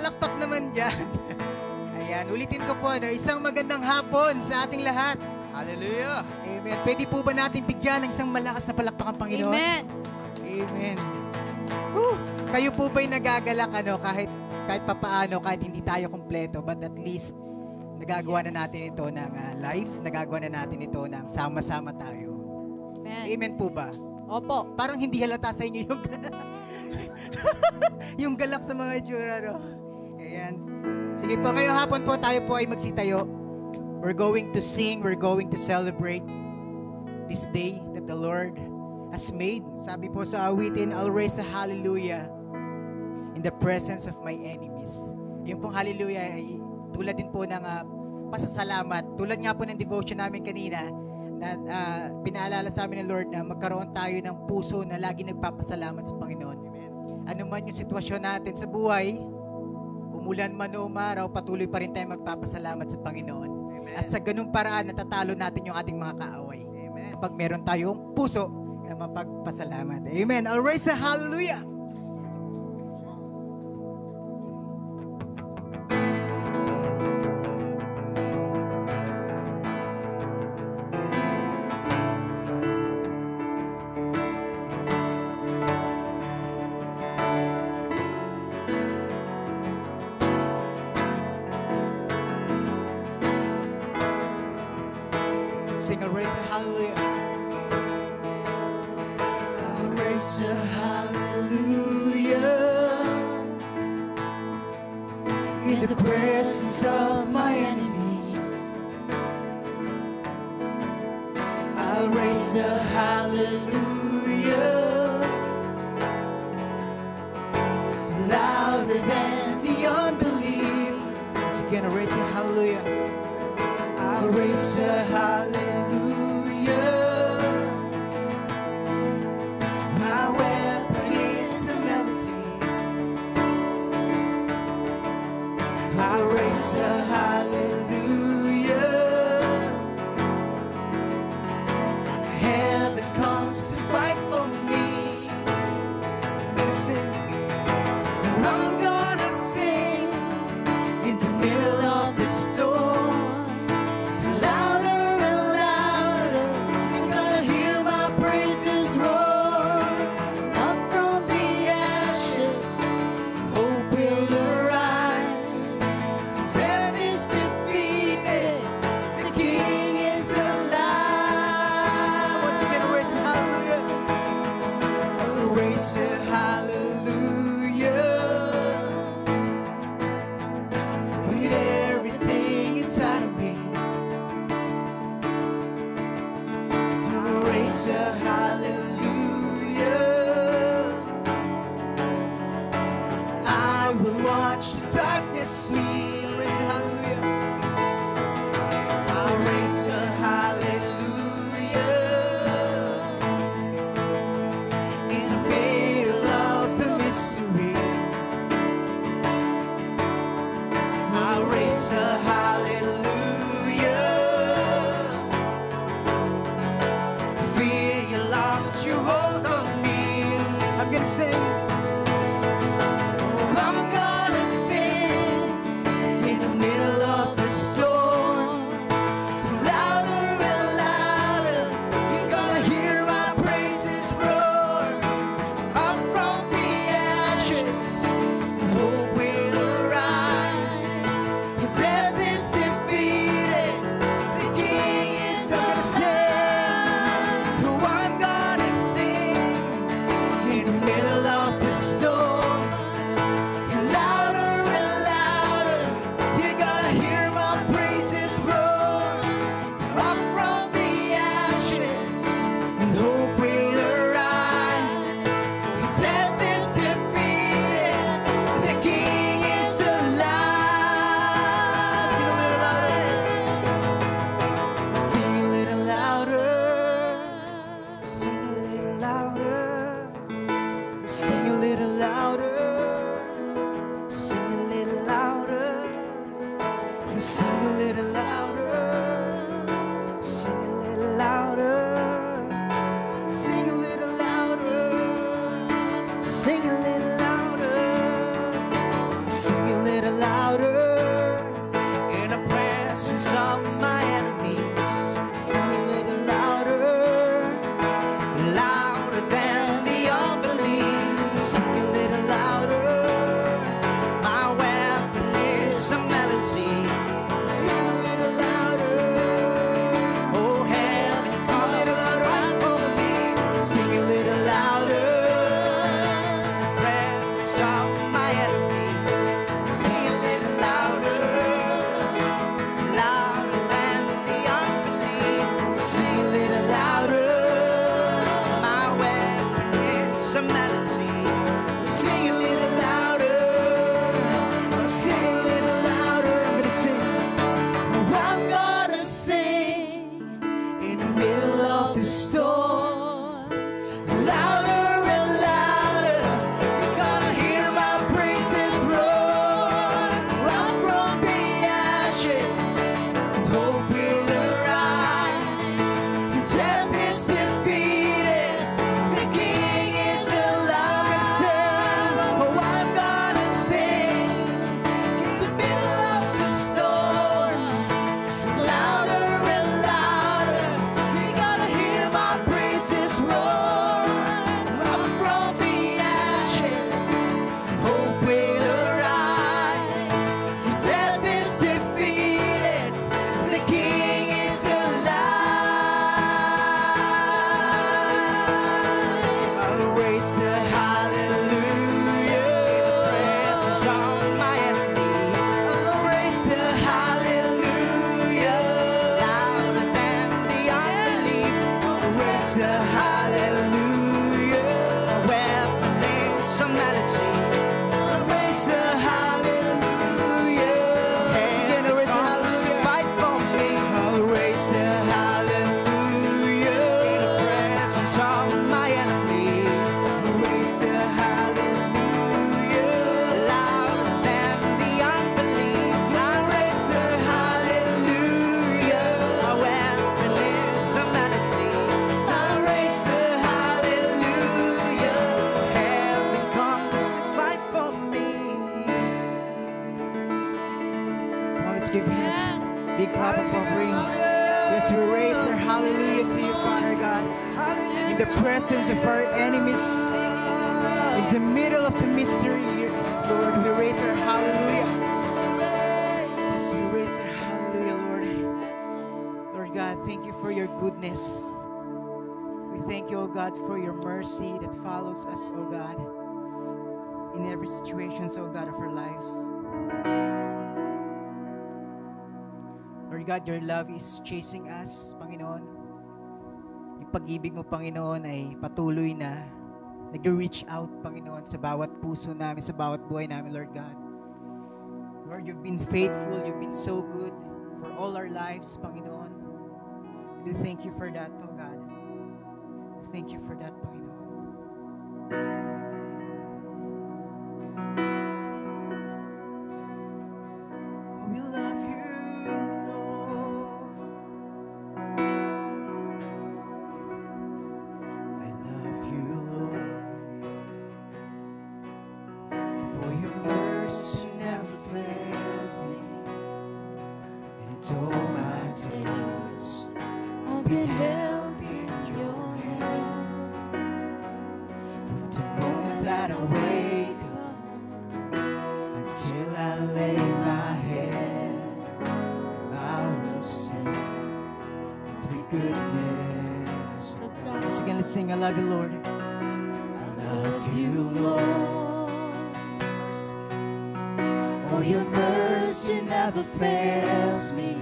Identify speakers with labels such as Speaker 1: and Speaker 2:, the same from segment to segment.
Speaker 1: Palakpak naman dyan. Ayan, ulitin ko po, isang magandang hapon sa ating lahat.
Speaker 2: Hallelujah.
Speaker 1: Amen. Pwede po ba natin bigyan ng isang malakas na palakpak ang Panginoon?
Speaker 3: Amen.
Speaker 1: Amen. Woo! Kayo po ba'y nagagalak kahit papaano, kahit hindi tayo kompleto, but at least nagagawa na natin ito ng live, nagagawa na natin ito ng sama-sama tayo.
Speaker 3: Amen.
Speaker 1: Amen po ba?
Speaker 3: Opo.
Speaker 1: Parang hindi halata sa inyo yung yung galak sa mga itsura, no? Ayan. Sige po, ngayong hapon po tayo po ay magsitayo. We're going to sing, we're going to celebrate this day that the Lord has made. Sabi po sa awitin, I'll raise a hallelujah in the presence of my enemies. Yung pong hallelujah ay tulad din po ng pasasalamat. Tulad nga po ng devotion namin kanina na pinaalala sa amin ng Lord na magkaroon tayo ng puso na lagi nagpapasalamat sa Panginoon. Ano man yung sitwasyon natin sa buhay, umulan man o umaraw, patuloy pa rin tayo magpapasalamat sa Panginoon.
Speaker 2: Amen.
Speaker 1: At sa ganung paraan, natatalo natin yung ating mga kaaway.
Speaker 2: Amen.
Speaker 1: Kapag meron tayong puso na mapagpasalamat. Amen. I'll raise a hallelujah. Sing a raise a hallelujah. I'll raise a hallelujah in the presence of my enemies. I'll raise a hallelujah louder than the unbelief. So gonna raise a hallelujah. I'll raise a hallelujah. My weapon is a melody. I'll raise a hallelujah. Heaven comes to fight for me. I'm gonna sing. I'm gonna sing in the middle of the storm. Sing a little presence of my enemies. Sing a little louder, louder than the unbelief. Sing a little louder. My weapon is a melody. Sing a little louder. Oh, heaven, a little louder for me. Sing a little louder. Presence of my enemy. Sing a little louder. Louder than the unbelief. Sing a little louder. My weapon is a melody. Sing a little louder. Sing a little louder. I'm gonna sing. Oh, I'm gonna sing in the middle of the storm. Louder and louder. You're gonna hear my praises roar. Up from the ashes, hope will arise. Death is defeated. The King is alive. Oh, I'm gonna sing in the middle of the storm. Louder and louder, you're gonna hear my praises roar. Up from the ashes, hope will arise. Death is defeated, the King is alive. I'll raise the hallelujah in the presence of my enemy. I'll raise the hallelujah louder than the unbelief. I'll raise the hallelujah. My weapon is a melody. I'll raise the hallelujah. Heaven comes to fight for me. I'll raise the hallelujah in the presence of my enemies. I'll raise the hallelujah louder than the unbelief. I'll raise the hallelujah. My weapon is a melody. I'll raise the hallelujah. Heaven comes to fight for me. Come on, let's give him a big clap of offering. Let's raise our hallelujah to you, Father God. In the presence of our enemies, in the middle of the mystery, yes, Lord, we raise our hallelujah. Yes, we raise our hallelujah, Lord. Lord God, thank you for your goodness. We thank you, oh God, for your mercy that follows us, oh God, in every situation, oh God, of our lives. Lord God, your love is chasing us, Panginoon. Yung pag-ibig mo, Panginoon, ay patuloy na nag-reach out, Panginoon, sa bawat puso namin, sa bawat buhay namin, Lord God. Lord, you've been faithful, you've been so good for all our lives, Panginoon. We do thank you for that, oh God. Thank you for that, Panginoon. Oh, we love you, Lord. I love you, Lord. For your mercy never fails me. And all my days I've been held in your hands. From the moment that I wake up until I lay my head, I will sing of the goodness of God. So again, let's sing, I love you, Lord. I love you, Lord. Oh, your mercy never fails me.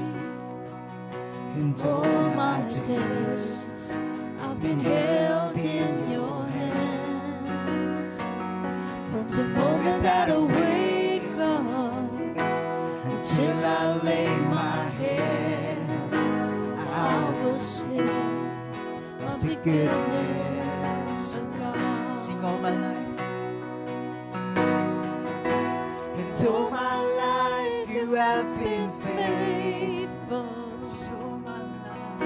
Speaker 1: And all my days I've been held in your hands. From the moment that I wake up until I lay my head, I will sing of the goodness of God. Sing all my life. And all my life you have been faithful. So my life,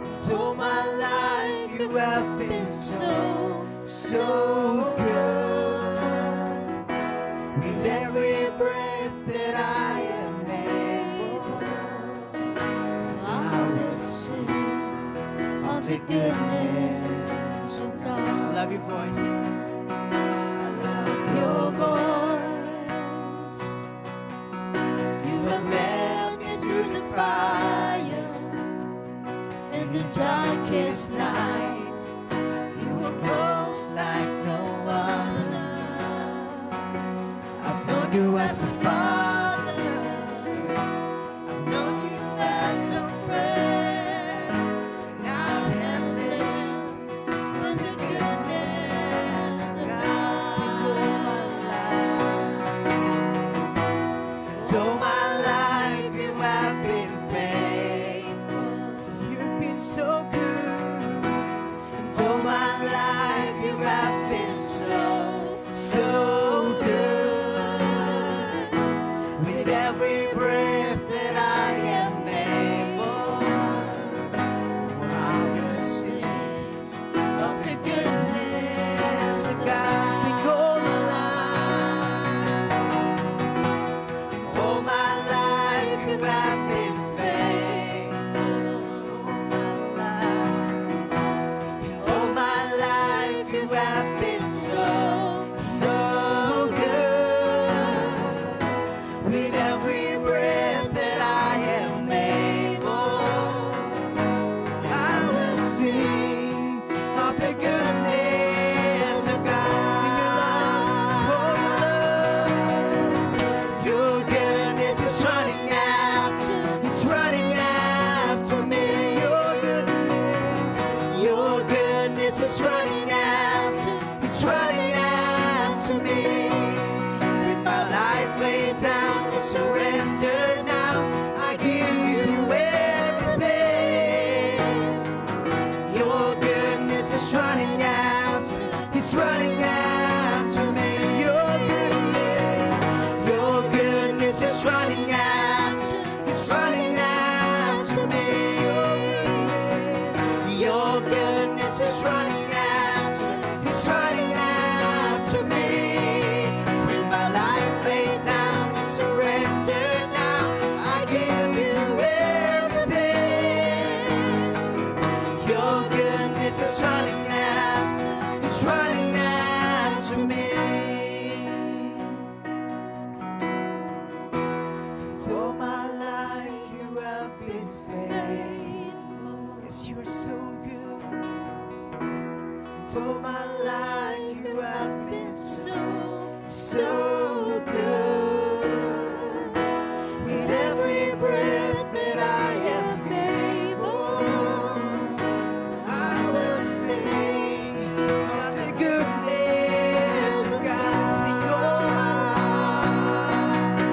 Speaker 1: and all my life you have been so good. With every breath that I am able,
Speaker 2: the goodness of
Speaker 1: I
Speaker 2: God.
Speaker 1: love your voice.
Speaker 2: Your voice, you have led me through the fire in the darkest nights. You were close like no other. I've known you as a father, I've known you as a friend, and I have lived with the goodness of God. Sing all my life. All my life you have been faithful.
Speaker 1: You've been so good.
Speaker 2: All my life you have been so, so good. With every breath that I am able, I will sing of the goodness of God. Sing all my life. All my life you have been faithful. All my life you have been so, so good. With every breath that I am able, I will sing of the goodness of God. Sing your love, oh your love. Your goodness is running after, it's running after me. Your goodness is running after, it's running after me. With my life laid down, I surrender now. I give you everything. Your goodness is running after, it's running after me. Your goodness is running after, it's running after me. Your goodness is running after, it's running after me. With my life laid down, I surrender now. I give you everything. Your goodness is running after, it's running after me. All my life you have been faithful. Yes, you are so good. All my life you have been so, so good. With every breath that I am able, I will sing of the goodness of God. Sing all my life.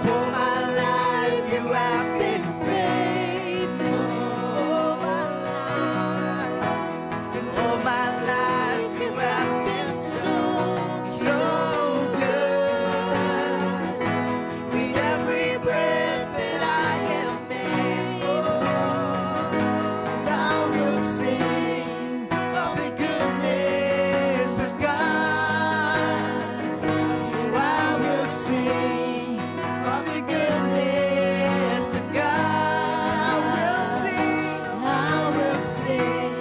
Speaker 2: All my life you have been faithful. All my life. All my life you have been so, so good. With every breath that I am able, I will sing of the goodness of God. I will sing of the goodness of God. I will sing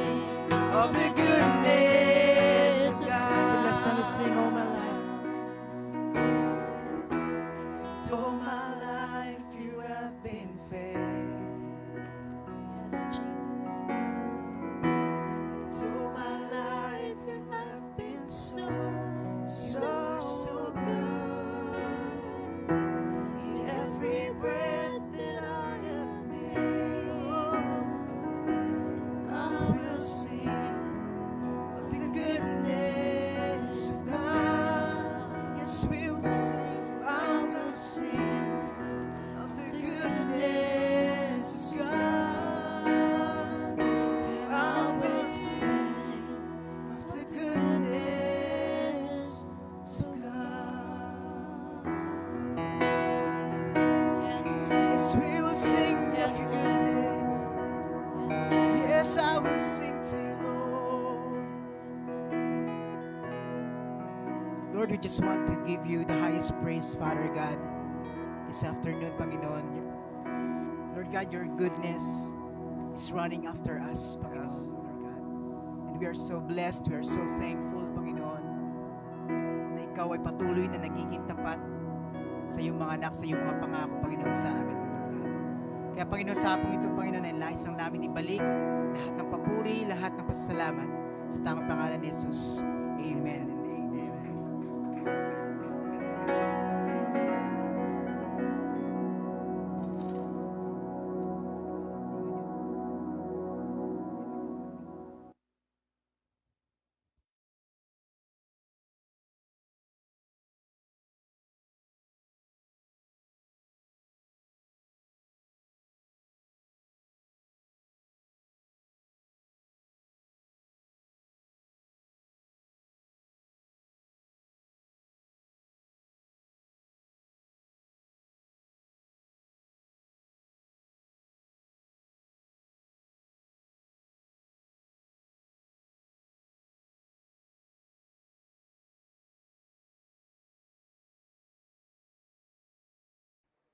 Speaker 2: of the goodness of
Speaker 1: For the
Speaker 2: God.
Speaker 1: last time we sing all my life.
Speaker 2: All my life you have been faithful. Yes, Jesus. All my life you have been so, so, so good. In every breath that I am able, I will sing of the goodness of God. Yes, we will sing. I will sing of the goodness of God. I will sing of the goodness of God. Yes, we will sing of your goodness. Yes, I will sing to you, Lord.
Speaker 1: Lord, we just want to give you the highest praise, Father God, this afternoon, Panginoon. Lord God, your goodness is running after us, Panginoon, Lord God. And we are so blessed, we are so thankful, Panginoon, na Ikaw ay patuloy na nagiging tapat sa iyong mga anak, sa iyong mga pangako, Panginoon, sa amin, Lord God. Kaya, Panginoon, sa hapong ito, Panginoon, ay nais lang namin ibalik lahat ng papuri, lahat ng pasasalamat sa tamang pangalan ni Jesus. Amen and amen.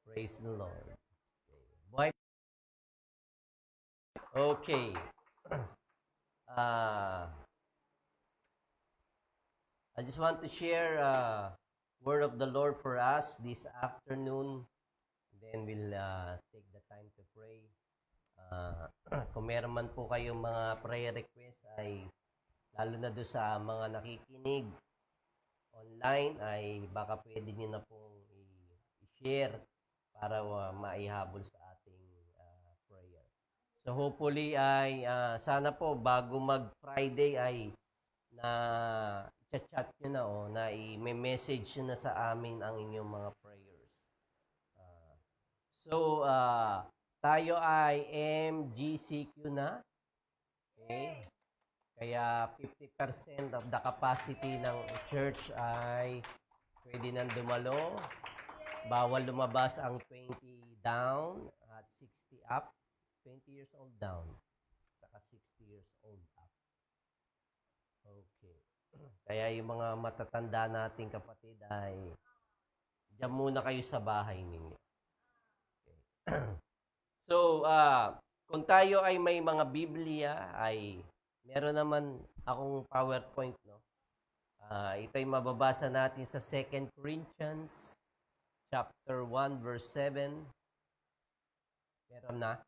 Speaker 3: Praise the Lord. Boy. Okay. I just want to share word of the Lord for us this afternoon. Then we'll take the time to pray. Kung meron man po kayong mga prayer request ay lalo na doon sa mga nakikinig online ay baka pwede niyo na pong i-share para maihabol sa ating prayer. So hopefully ay sana po bago mag-Friday ay na chat nyo na na i-message nyo na sa amin ang inyong mga prayers. So tayo ay MGCQ na. Okay? Kaya 50% of the capacity ng church ay pwede nang dumalo. Bawal lumabas ang 20 down at 60 up. 20 years old down. Saka 60 years old up. Okay. Kaya yung mga matatanda nating kapatid ay diyan muna kayo sa bahay ninyo. Okay. So, kung tayo ay may mga Biblia, ay meron naman akong PowerPoint, no? Ito ay mababasa natin sa 2 Corinthians chapter 1 verse 7. Meron na?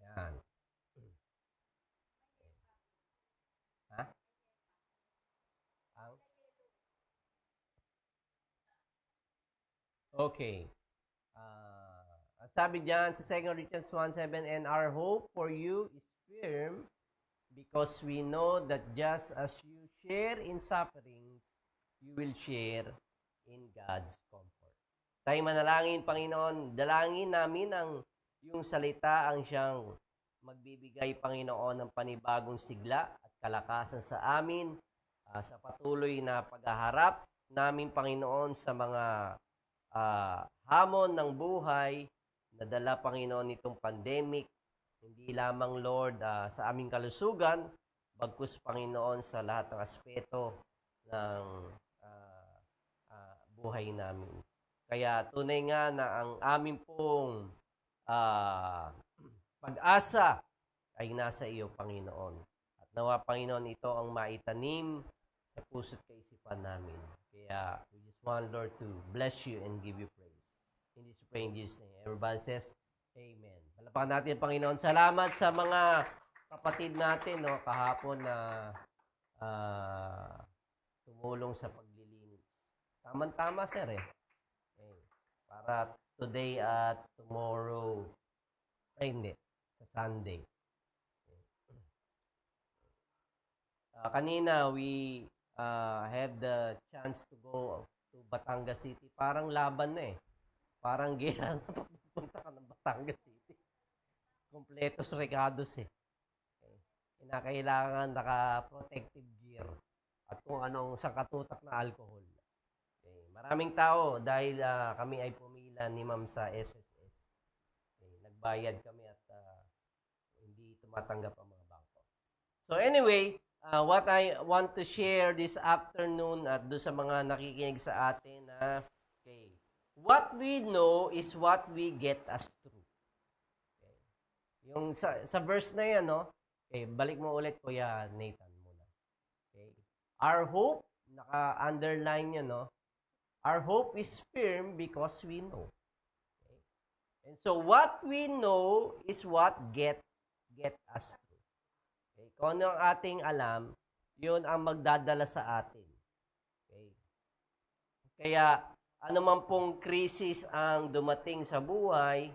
Speaker 3: Yan. Ha? Okay. Ang sabi diyan sa 2 Corinthians 1:7, and our hope for you is firm because we know that just as you share in sufferings, you will share in God's comfort. Tayo manalangin, Panginoon, dalangin namin ang yung salita ang siyang magbibigay, Panginoon, ng panibagong sigla at kalakasan sa amin sa patuloy na paghaharap namin, Panginoon, sa mga hamon ng buhay na dala, Panginoon, nitong pandemic. Hindi lamang, Lord, sa aming kalusugan, bagkus, Panginoon, sa lahat ng aspeto ng buhay namin. Kaya tunay nga na ang aming pong pag-asa ay nasa iyo, Panginoon. At nawa, Panginoon, ito ang maitanim sa puso't kaisipan namin. Kaya we just want, Lord, to bless you and give you praise. In this praying Jesus' name. Everybody says, Amen. Palapakan natin, Panginoon. Salamat sa mga kapatid natin, no, kahapon na tumulong sa paglilinis. Tama-tama, sir, eh. Okay. Para today at tomorrow, ay hindi, sa Sunday. Okay. Kanina, we had the chance to go to Batangas City. Parang laban na eh. Parang gera na pupunta ka ng Batangas City. Kompletos regados eh. Okay. Kinakailangan naka-protective gear at kung anong sangkatutak na alcohol. Okay. Maraming tao dahil kami ay pumila ni Ma'am sa SSS. Okay. Nagbayad kami at hindi tumatanggap ang mga bangko. So anyway, what I want to share this afternoon at doon sa mga nakikinig sa atin na okay, what we know is what we get us through. Okay. Yung sa verse na yan, no? Okay, balik mo ulit, Kuya Nathan muna. Okay. Our hope, naka-underline yun, no? Our hope is firm because we know. Okay. And so what we know is what get us through. Okay. Kung ano ang ating alam, yun ang magdadala sa atin. Okay. Kaya, ano man pong krisis ang dumating sa buhay,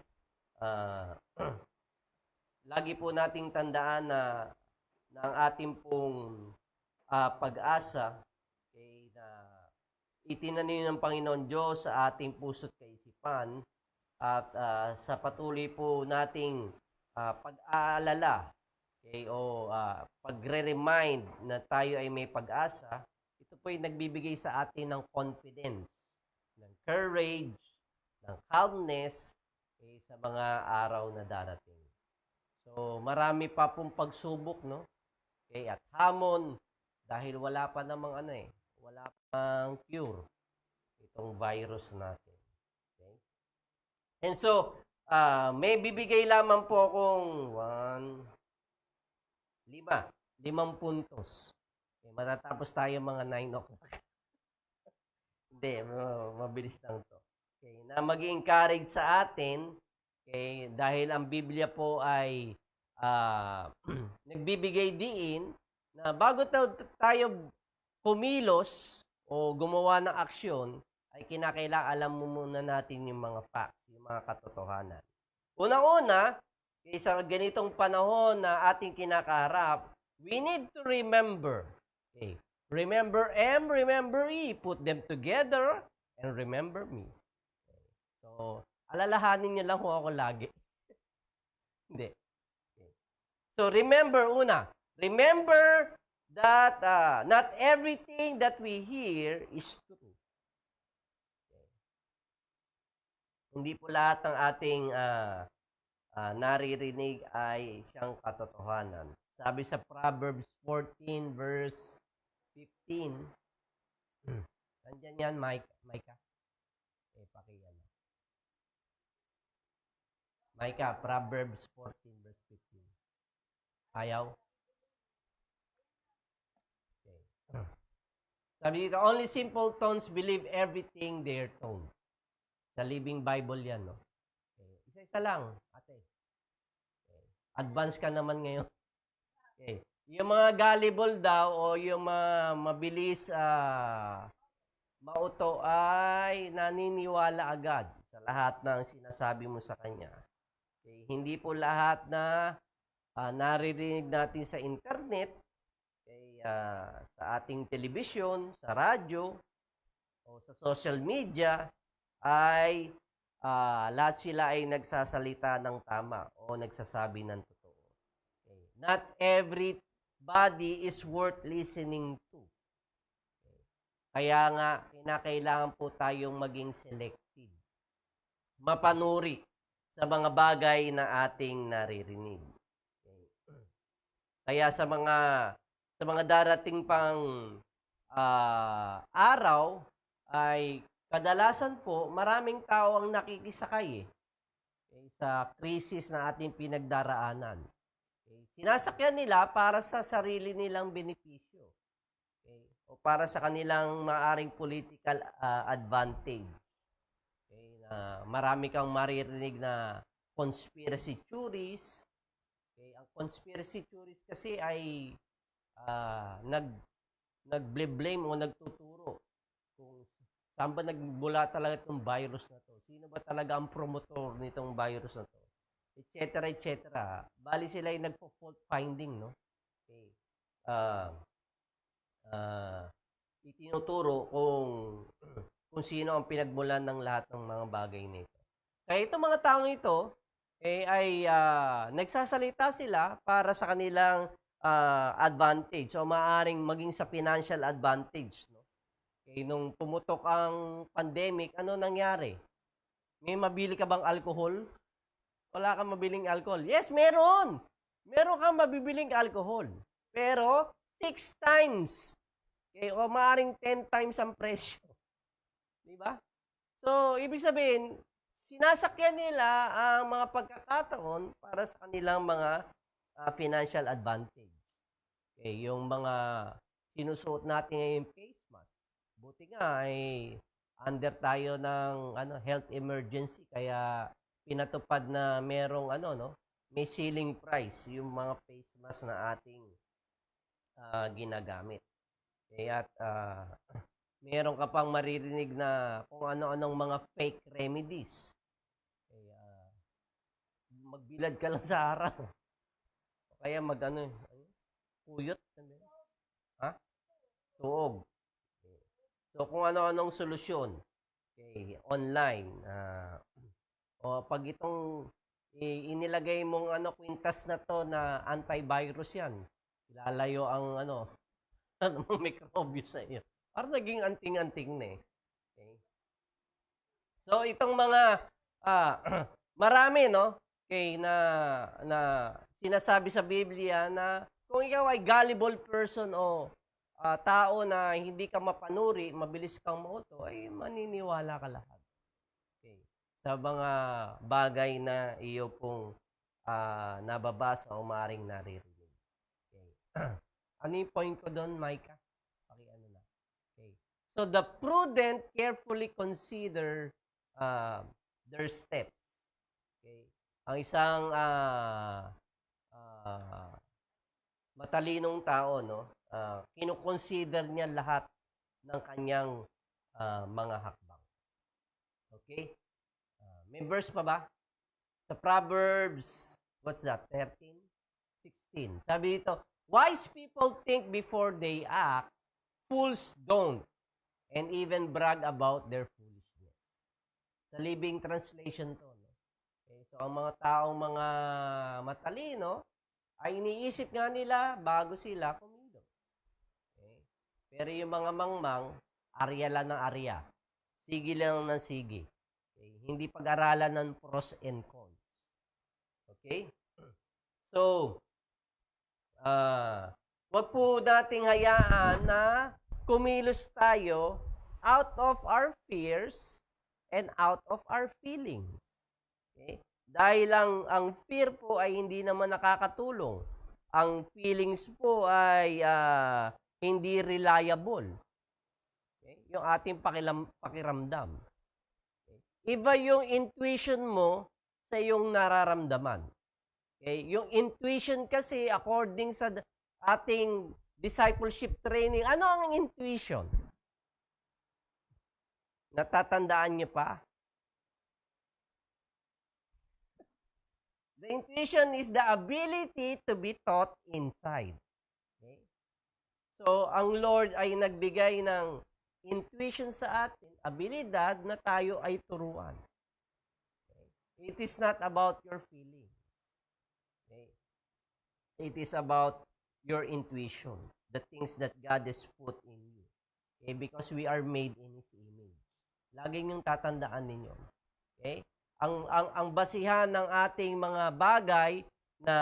Speaker 3: lagi po nating tandaan na ang ating pong pag-asa okay, na itinanim ng Panginoon Diyos sa ating puso't kaisipan at sa patuloy po nating pag-aalala okay, o pagre-remind na tayo ay may pag-asa, ito po ay nagbibigay sa atin ng confidence, ng courage, ng calmness okay, sa mga araw na darating. So, marami pa pong pagsubok, no? Okay, at hamon dahil wala pa namang wala pang cure itong virus natin. Okay? And so, may bibigay lamang po akong 5 puntos. Okay, matatapos tayo mga 9 o'clock. Hindi, mabilis lang to. Okay, na mag-encourage sa atin, okay, dahil ang Biblia po ay nagbibigay diin na bago tayo kumilos o gumawa ng aksyon, ay kinakailangan alam mo muna natin yung mga facts, yung mga katotohanan. Unang-una, sa ganitong panahon na ating kinakaharap, we need to remember. Okay. Remember M, remember E. Put them together and remember me. Okay. So, alalahanin niyo lang kung ako lagi. Hindi. Okay. So, remember remember that not everything that we hear is true. Okay. Hindi po lahat ng ating naririnig ay siyang katotohanan. Sabi sa Proverbs 14 verse 15. Nandiyan yan, Micah. Okay, pakiyan. Micah, Proverbs 14 verse 15. Ayaw? Okay. Sabi dito, only simple tones believe everything they're told. Sa Living Bible yan, no? Okay. Isa-isa lang, ate. Okay. Advance ka naman ngayon. Okay. Yung mga gullible daw o yung mga mabilis mauto ay naniniwala agad sa lahat ng sinasabi mo sa kanya. Okay. Hindi po lahat na naririnig natin sa internet, okay, sa ating telebisyon, sa radyo, o sa social media, ay lahat sila ay nagsasalita ng tama o nagsasabi ng totoo. Okay. Not everybody is worth listening to. Okay. Kaya nga, kinakailangan po tayong maging selective. Mapanuri sa mga bagay na ating naririnig. Okay. Kaya sa mga darating pang araw ay kadalasan po maraming tao ang nakikisakay okay, sa krisis na ating pinagdaraanan. Okay. Sinasakyan nila para sa sarili nilang benepisyo. Okay. O para sa kanilang maaring political advantage. Okay. Na marami kang maririnig na conspiracy theories. Okay. Ang conspiracy theories kasi ay nag-blame o nagtuturo kung saan ba nagmula talaga itong virus na to? Sino ba talaga ang promotor nitong virus na to? Etc. etc. Bali sila ay nagpo-fault finding, no? Okay. Itinuturo kung sino ang pinagmulan ng lahat ng mga bagay nito. Kaya itong mga taong ito ay nagsasalita sila para sa kanilang advantage o maaaring maging sa financial advantage, no? Okay, nung pumutok ang pandemic, ano nangyari? May mabili ka bang alcohol? Wala kang mabiling alcohol. Yes, meron! Meron kang mabibiling alcohol. Pero, 6 times. Okay, o maaaring 10 times ang presyo. Di ba? So, ibig sabihin, sinasakyan nila ang mga pagkakataon para sa kanilang mga financial advantage. Okay, yung mga sinusuot natin ngayong face mask. Buti nga ay under tayo ng health emergency kaya pinatupad na merong may ceiling price yung mga face mask na ating ginagamit. Kaya meron ka pang maririnig na kung ano-anong mga fake remedies. Kaya magbilad ka lang sa araw. O kaya puyot. Ha? Tuog. Okay. So kung ano-anong solusyon. Okay, online. O pag itong inilagay mong kwintas na to na antivirus yan, ilalayo ang mikrobyo sa iyo. Parang naging anting-anting na eh. Okay. So itong mga marami okay na sinasabi sa Biblia na kung ikaw ay gullible person o tao na hindi ka mapanuri, mabilis kang mauto, ay maniniwala ka lahat. Okay. Sa mga bagay na iyo pong nababasa o maaaring naririnig. Okay. Ano yung point ko doon, Micah? Na. Okay. So, the prudent carefully consider their steps. Okay. Ang isang matalinong tao, kinukonsider niya lahat ng kanyang mga hakbang. Okay? May verse pa ba? Sa Proverbs, what's that? 13? 16. Sabi dito, wise people think before they act, fools don't, and even brag about their foolishness. Sa Living Translation to. Okay, so, ang mga taong mga matalino, ay iniisip nga nila bago sila kumilos. Okay? Pero yung mga mangmang, arya lang ng arya. Sige lang ng sige. Okay? Hindi pag-aralan ng pros and cons. Okay? So, wag po nating hayaan na kumilos tayo out of our fears and out of our feelings. Okay? Dahil ang fear po ay hindi naman nakakatulong. Ang feelings po ay hindi reliable. Okay? Yung ating pakiramdam. Okay? Iba yung intuition mo sa yung nararamdaman. Okay? Yung intuition kasi according sa ating discipleship training, ano ang intuition? Natatandaan niyo pa? The intuition is the ability to be taught inside. Okay? So, ang Lord ay nagbigay ng intuition sa atin, abilidad na tayo ay turuan. Okay? It is not about your feelings. Okay? It is about your intuition, the things that God has put in you. Okay? Because we are made in His image. Laging yung tatandaan ninyo. Okay? Ang basihan ng ating mga bagay na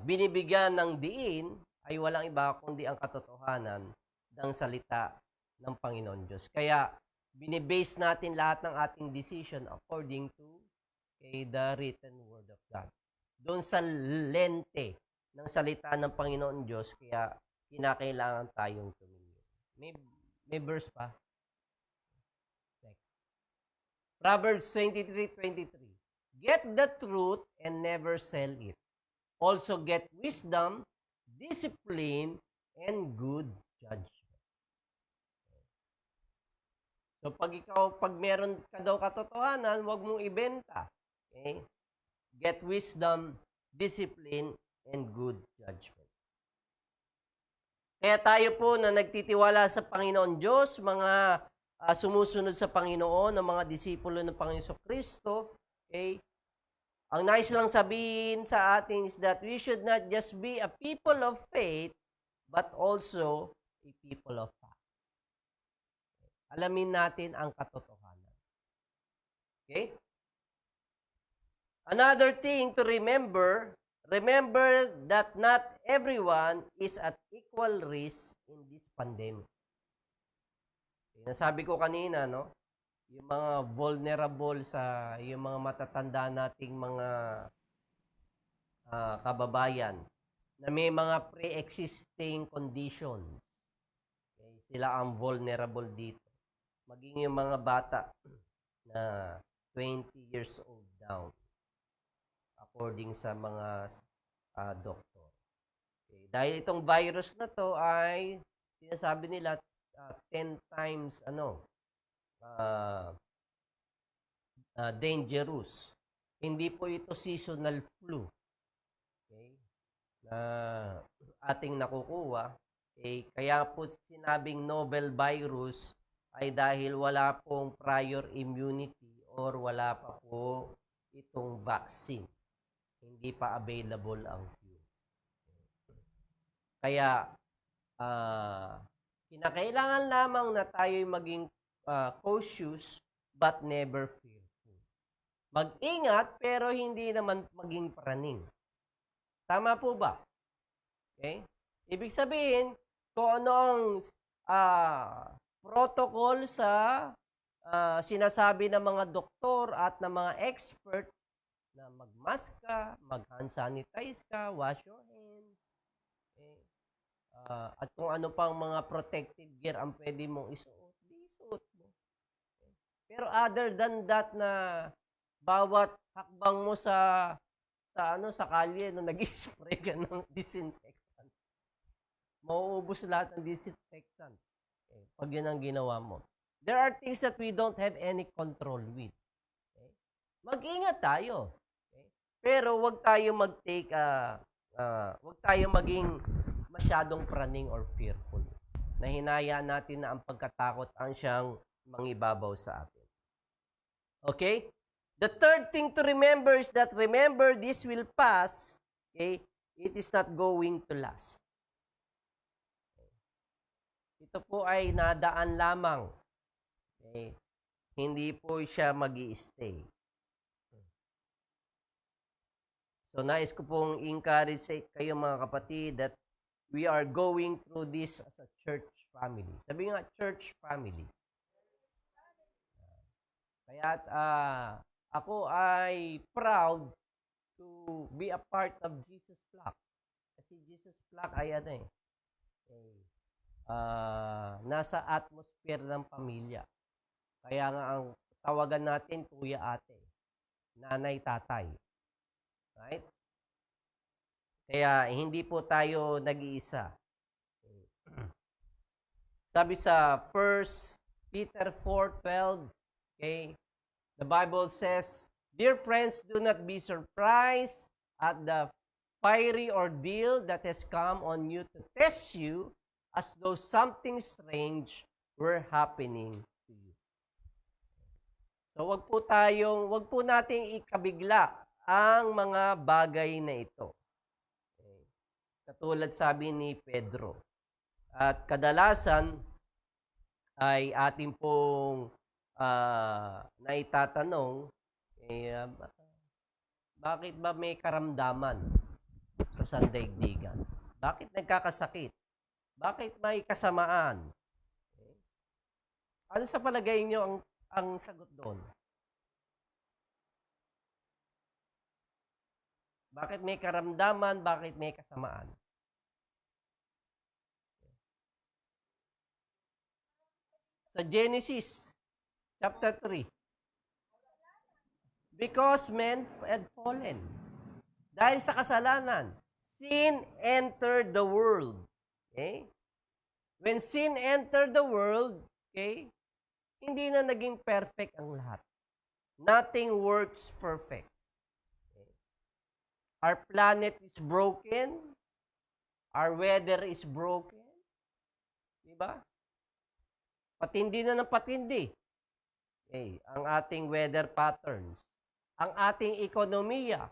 Speaker 3: binibigyan ng diin ay walang iba kundi ang katotohanan ng salita ng Panginoon Diyos. Kaya binibase natin lahat ng ating decision according to the written word of God. Doon sa lente ng salita ng Panginoon Diyos, kaya kinakailangan tayong tumingin. May verse pa? Proverbs 23:23. Get the truth and never sell it. Also get wisdom, discipline, and good judgment. So pag meron ka daw katotohanan, huwag mong ibenta. Okay? Get wisdom, discipline, and good judgment. Kaya tayo po na nagtitiwala sa Panginoon Diyos, mga sumusunod sa Panginoon, ng mga disipulo ng Panginoon Kristo, okay? Ang nais lang sabihin sa atin is that we should not just be a people of faith, but also a people of facts. Alamin natin ang katotohanan. Okay? Another thing to remember that not everyone is at equal risk in this pandemic. Nasabi ko kanina, no? Yung mga vulnerable yung mga matatanda nating mga kababayan na may mga pre-existing condition. Okay? Sila ang vulnerable dito. Maging yung mga bata na 20 years old down according sa mga doktor. Okay. Dahil itong virus na to ay sinasabi nila 10 times dangerous. Hindi po ito seasonal flu. Okay? Na ating nakukuha. Okay? Kaya po sinabing novel virus ay dahil wala pong prior immunity or wala pa po itong vaccine. Hindi pa available ang cure. Kaya, kinakailangan lamang na tayo'y maging cautious but never fearful. Mag-ingat pero hindi naman maging praning. Tama po ba? Okay? Ibig sabihin, kung ano ang protocol sa sinasabi ng mga doktor at ng mga expert na mag-mask ka, mag-hand sanitize ka, wash your hands, okay? At kung ano pang mga protective gear ang pwede mong isuot, isuot mo. Okay? Pero other than that na bawat hakbang mo sa kalye no nag-spray ka ng disinfectant, mauubos lahat ng disinfectant. Okay? Pag yun ang ginawa mo. There are things that we don't have any control with. Okay? Mag-ingat tayo. Okay? Pero wag tayo wag tayo maging masyadong praning or fearful. Na hinayaan natin na ang pagkatakot ang siyang mangibabaw sa atin. Okay? The third thing to remember is that remember this will pass. Okay? It is not going to last. Ito po ay nadaan lamang. Okay? Hindi po siya mag-i-stay. So, nais ko pong encourage kayo mga kapatid that we are going through this as a church family. Sabi nga, church family. Kaya ako ay proud to be a part of Jesus Flock. Kasi Jesus Flock ay nasa atmosphere ng pamilya. Kaya nga ang tawagan natin, kuya ate, nanay tatay. Right? Kaya hindi po tayo nag-iisa. Sabi sa 1 Peter 4:12, okay, the Bible says, "Dear friends, do not be surprised at the fiery ordeal that has come on you to test you as though something strange were happening to you." So wag po nating ikabigla ang mga bagay na ito. Okay. Katulad sabi ni Pedro. At kadalasan ay ating pong naitatanong, bakit ba may karamdaman sa sandaigdigan? Bakit nagkakasakit? Bakit may kasamaan? Okay. Ano sa palagay nyo ang sagot doon? Bakit may karamdaman? Bakit may kasamaan? Sa Genesis chapter 3. Because men had fallen. Dahil sa kasalanan, sin entered the world. Okay? When sin entered the world, okay, hindi na naging perfect ang lahat. Nothing works perfect. Okay? Our planet is broken. Our weather is broken. Diba? Patindi na ng patindi. Okay, ang ating weather patterns. Ang ating ekonomiya.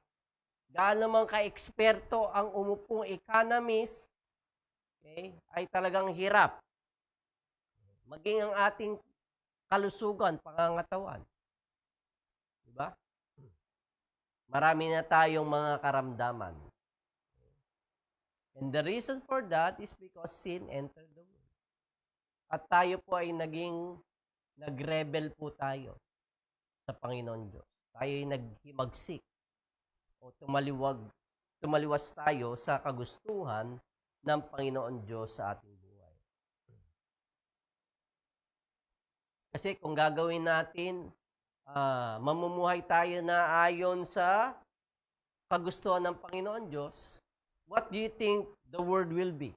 Speaker 3: Gaano man ka-eksperto ang umupong economist, okay, ay talagang hirap. Maging ang ating kalusugan, pangangatawan. Diba? Marami na tayong mga karamdaman. And the reason for that is because sin entered the world. At tayo po ay nag-rebel po tayo sa Panginoon Diyos. Tayo ay naghimagsik o tumaliwas tayo sa kagustuhan ng Panginoon Diyos sa ating buhay. Kasi kung gagawin natin, mamumuhay tayo na ayon sa kagustuhan ng Panginoon Diyos, what do you think the world will be?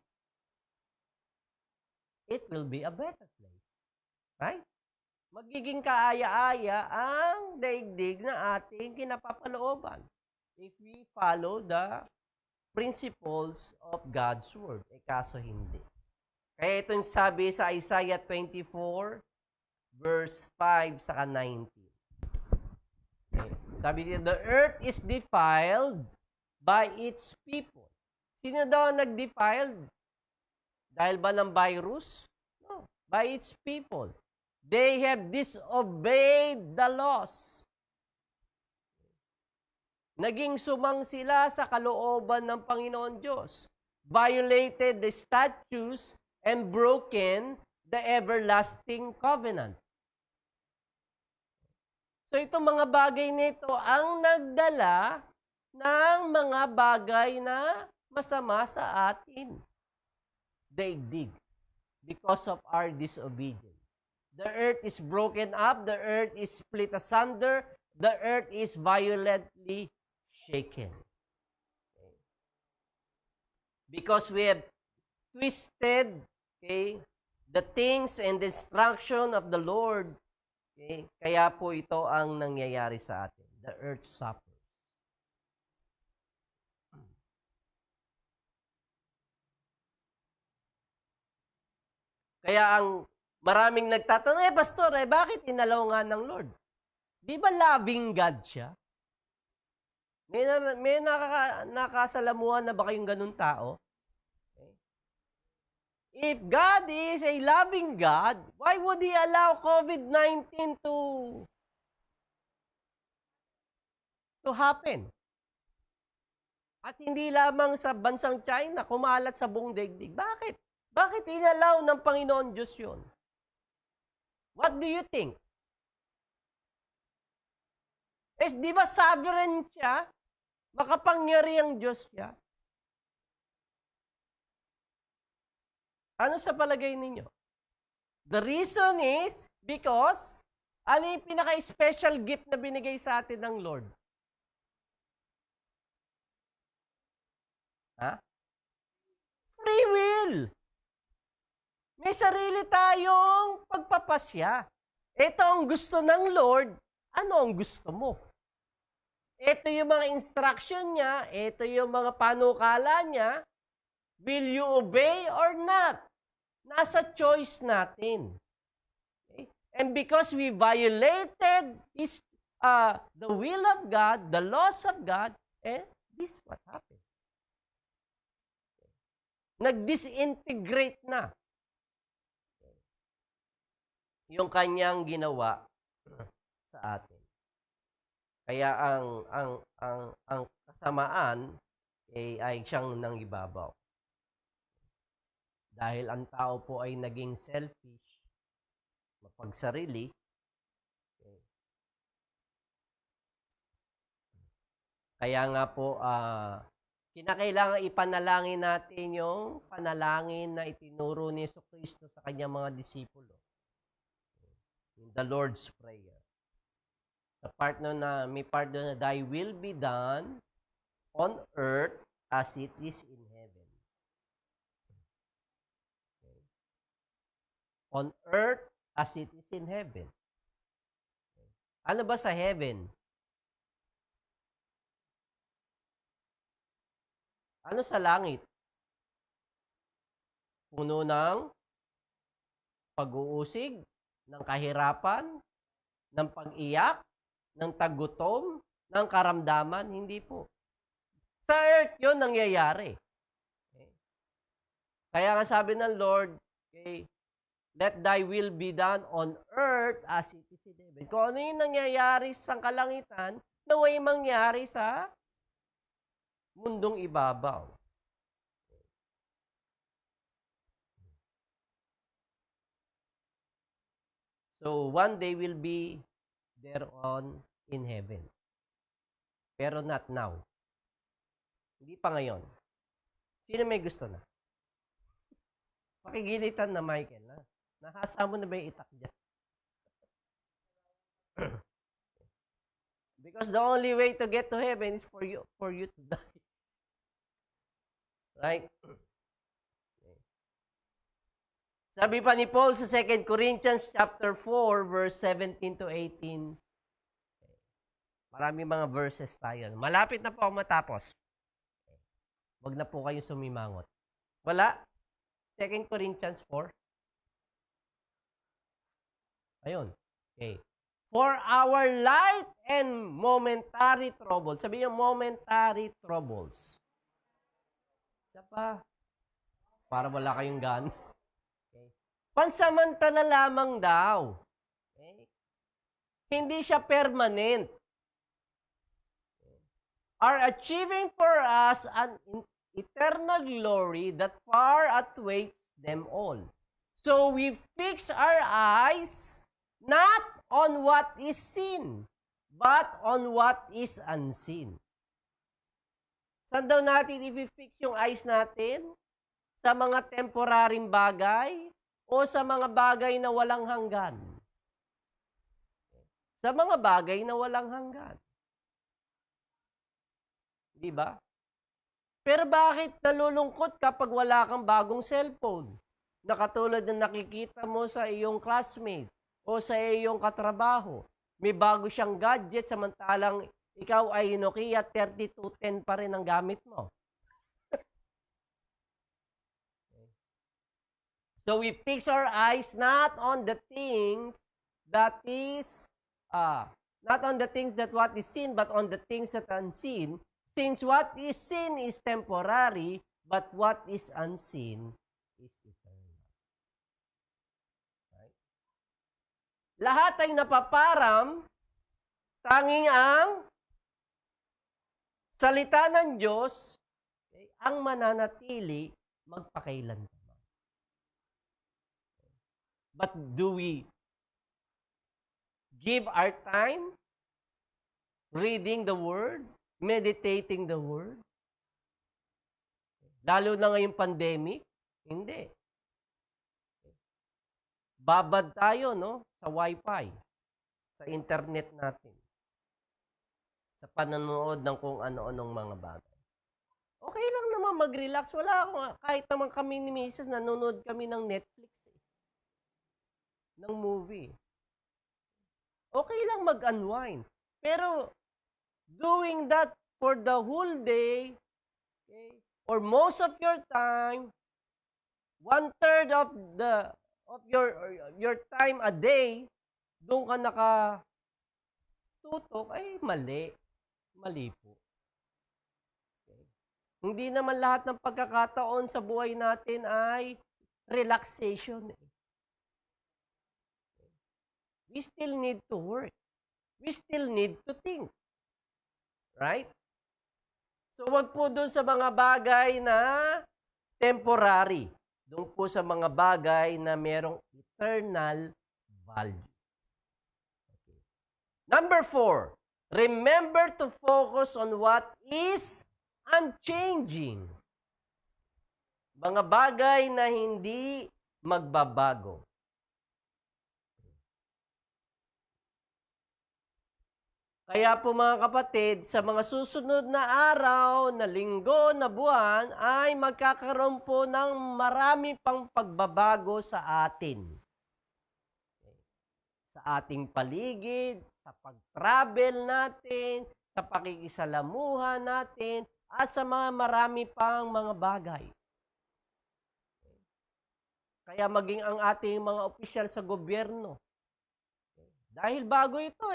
Speaker 3: It will be a better place. Right? Magiging kaaya-aya ang daigdig na ating kinapapalooban if we follow the principles of God's Word. Kaso hindi. Kaya ito yung sabi sa Isaiah 24, verse 5 saka 19. Okay. Sabi dito, the earth is defiled by its people. Sino daw ang nag-defiled? Dahil ba ng virus? No. By its people. They have disobeyed the laws. Naging sumang sila sa kalooban ng Panginoon Diyos. Violated the statutes and broken the everlasting covenant. So itong mga bagay nito ang nagdala ng mga bagay na masama sa atin. Daigdig because of our disobedience. The earth is broken up, the earth is split asunder, the earth is violently shaken. Okay. Because we have twisted, okay, the things and the instruction of the Lord, okay, kaya po ito ang nangyayari sa atin. The earth suffers. Kaya ang maraming nagtatanong, Pastor, bakit inalaw nga ng Lord? Di ba loving God siya? May nakasalamuhan na ba kayong ganun tao? Okay. If God is a loving God, why would He allow COVID-19 to happen? At hindi lamang sa bansang China, kumalat sa buong daigdig. Bakit? Bakit inalaw ng Panginoon Diyos yun? What do you think? Di ba sovereign siya? Makapangyariang Diyos siya? Ano sa palagay ninyo? The reason is because ano yung pinaka-special gift na binigay sa atin ng Lord? Free will. May sarili tayong pagpapasya. Ito ang gusto ng Lord. Ano ang gusto mo? Ito yung mga instruction niya. Ito yung mga panukala niya. Will you obey or not? Nasa choice natin. Okay? And because we violated the will of God, the laws of God, this is what happened. Nag-disintegrate na yung kanyang ginawa sa atin. Kaya ang kasamaan ay siyang nangibabaw. Dahil ang tao po ay naging selfish, mapagsarili, kaya nga po kinakailangan ipanalangin natin yung panalangin na itinuro ni Jesucristo sa kanyang mga disipulo. In the Lord's Prayer. Sa part na may part na thy will be done on earth as it is in heaven. Okay. On earth as it is in heaven. Okay. Ano ba sa heaven? Ano sa langit? Puno ng pag-uusig, ng kahirapan, ng pag-iyak, ng tagutom, ng karamdaman, hindi po. Sa earth yun nangyayari. Okay. Kaya nga sabi ng Lord, okay, let thy will be done on earth as it is in heaven. Kung ano yung nangyayari sa kalangitan, naway mangyari sa mundong ibabaw. So, one day will be there on in heaven. Pero not now. Hindi pa ngayon. Sino may gusto na? Pakigilitan na, Michael. Na? Nahasa mo na ba yung itak dyan? Because the only way to get to heaven is for you to die. Right? Sabi pa ni Paul sa 2 Corinthians chapter 4 verse 17 to 18. Marami mga verses tayo. Malapit na po ako matapos. Huwag na po kayo sumimangot. Wala? 2 Corinthians 4. Ayun. Okay. For our light and momentary troubles. Sabi niyo, momentary troubles. Isa pa. Para wala kayong gan. Okay. Pansamantala lamang daw. Okay. Hindi siya permanent. Okay. Are achieving for us an eternal glory that far outweighs them all. So we fix our eyes not on what is seen, but on what is unseen. Saan daw natin i-fix yung eyes natin? Sa mga temporaryong bagay o sa mga bagay na walang hanggan? Sa mga bagay na walang hanggan. Di ba? Pero bakit nalulungkot kapag wala kang bagong cellphone? Na katulad na nakikita mo sa iyong classmate o sa iyong katrabaho. May bago siyang gadget samantalang ikaw ay Nokia 3210 pa rin ang gamit mo. So we fix our eyes not on the things that is, not on the things that what is seen, but on the things that are unseen. Since what is seen is temporary, but what is unseen is eternal. Right? Lahat ay napaparam, tanging ang salita ng Diyos okay, ang mananatili magpakailanman. But do we give our time reading the Word, meditating the Word? Lalo na ngayong pandemic? Hindi. Babad tayo, no? Sa Wi-Fi, sa internet natin, sa panonood ng kung ano-anong mga bagay. Okay lang naman mag-relax. Wala akong, kahit naman kami ni Mrs. nanonood kami ng Netflix, ng movie. Okay lang mag-unwind. Pero, doing that for the whole day, okay, or most of your time, 1/3 of your time a day, doon ka nakatutok, ay mali. Mali po. Okay. Hindi naman lahat ng pagkakataon sa buhay natin ay relaxation. We still need to work. We still need to think. Right? So, wag po doon sa mga bagay na temporary. Doon po sa mga bagay na merong eternal value. Okay. Number 4, remember to focus on what is unchanging. Mga bagay na hindi magbabago. Kaya po mga kapatid, sa mga susunod na araw, na linggo, na buwan, ay magkakaroon po ng marami pang pagbabago sa atin. Sa ating paligid, sa pag-travel natin, sa pakikisalamuha natin, at sa mga marami pang mga bagay. Kaya maging ang ating mga opisyal sa gobyerno. Dahil bago ito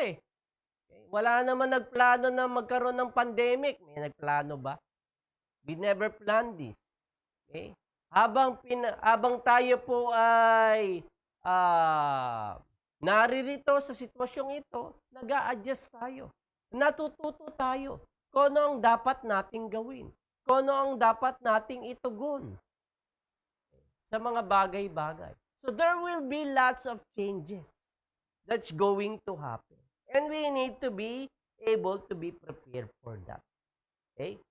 Speaker 3: Okay. Wala naman nagplano na magkaroon ng pandemic. May nagplano ba? We never planned this. Okay? Habang tayo po ay naririto sa sitwasyong ito, nag-a-adjust tayo. Natututo tayo kung ano ang dapat nating gawin. Kung ano ang dapat nating itugon sa mga bagay-bagay. So there will be lots of changes. that's going to happen. And we need to be able to be prepared for that. Okay?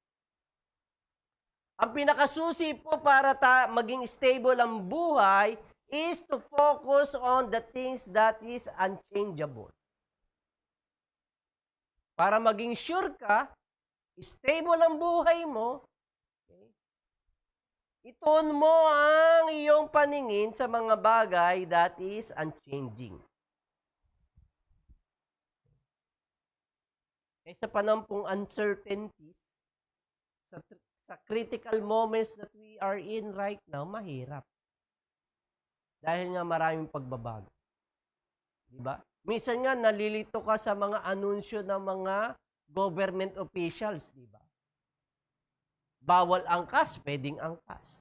Speaker 3: Ang pinakasusi po para maging stable ang buhay is to focus on the things that is unchangeable. Para maging sure ka, stable ang buhay mo, okay? Ituon mo ang iyong paningin sa mga bagay that is unchanging. Sa panahon pong uncertainties, sa critical moments that we are in right now, mahirap. Dahil nga maraming pagbabago. Diba? Minsan nga, nalilito ka sa mga anunsyo ng mga government officials, diba? Bawal angkas, pwedeng angkas.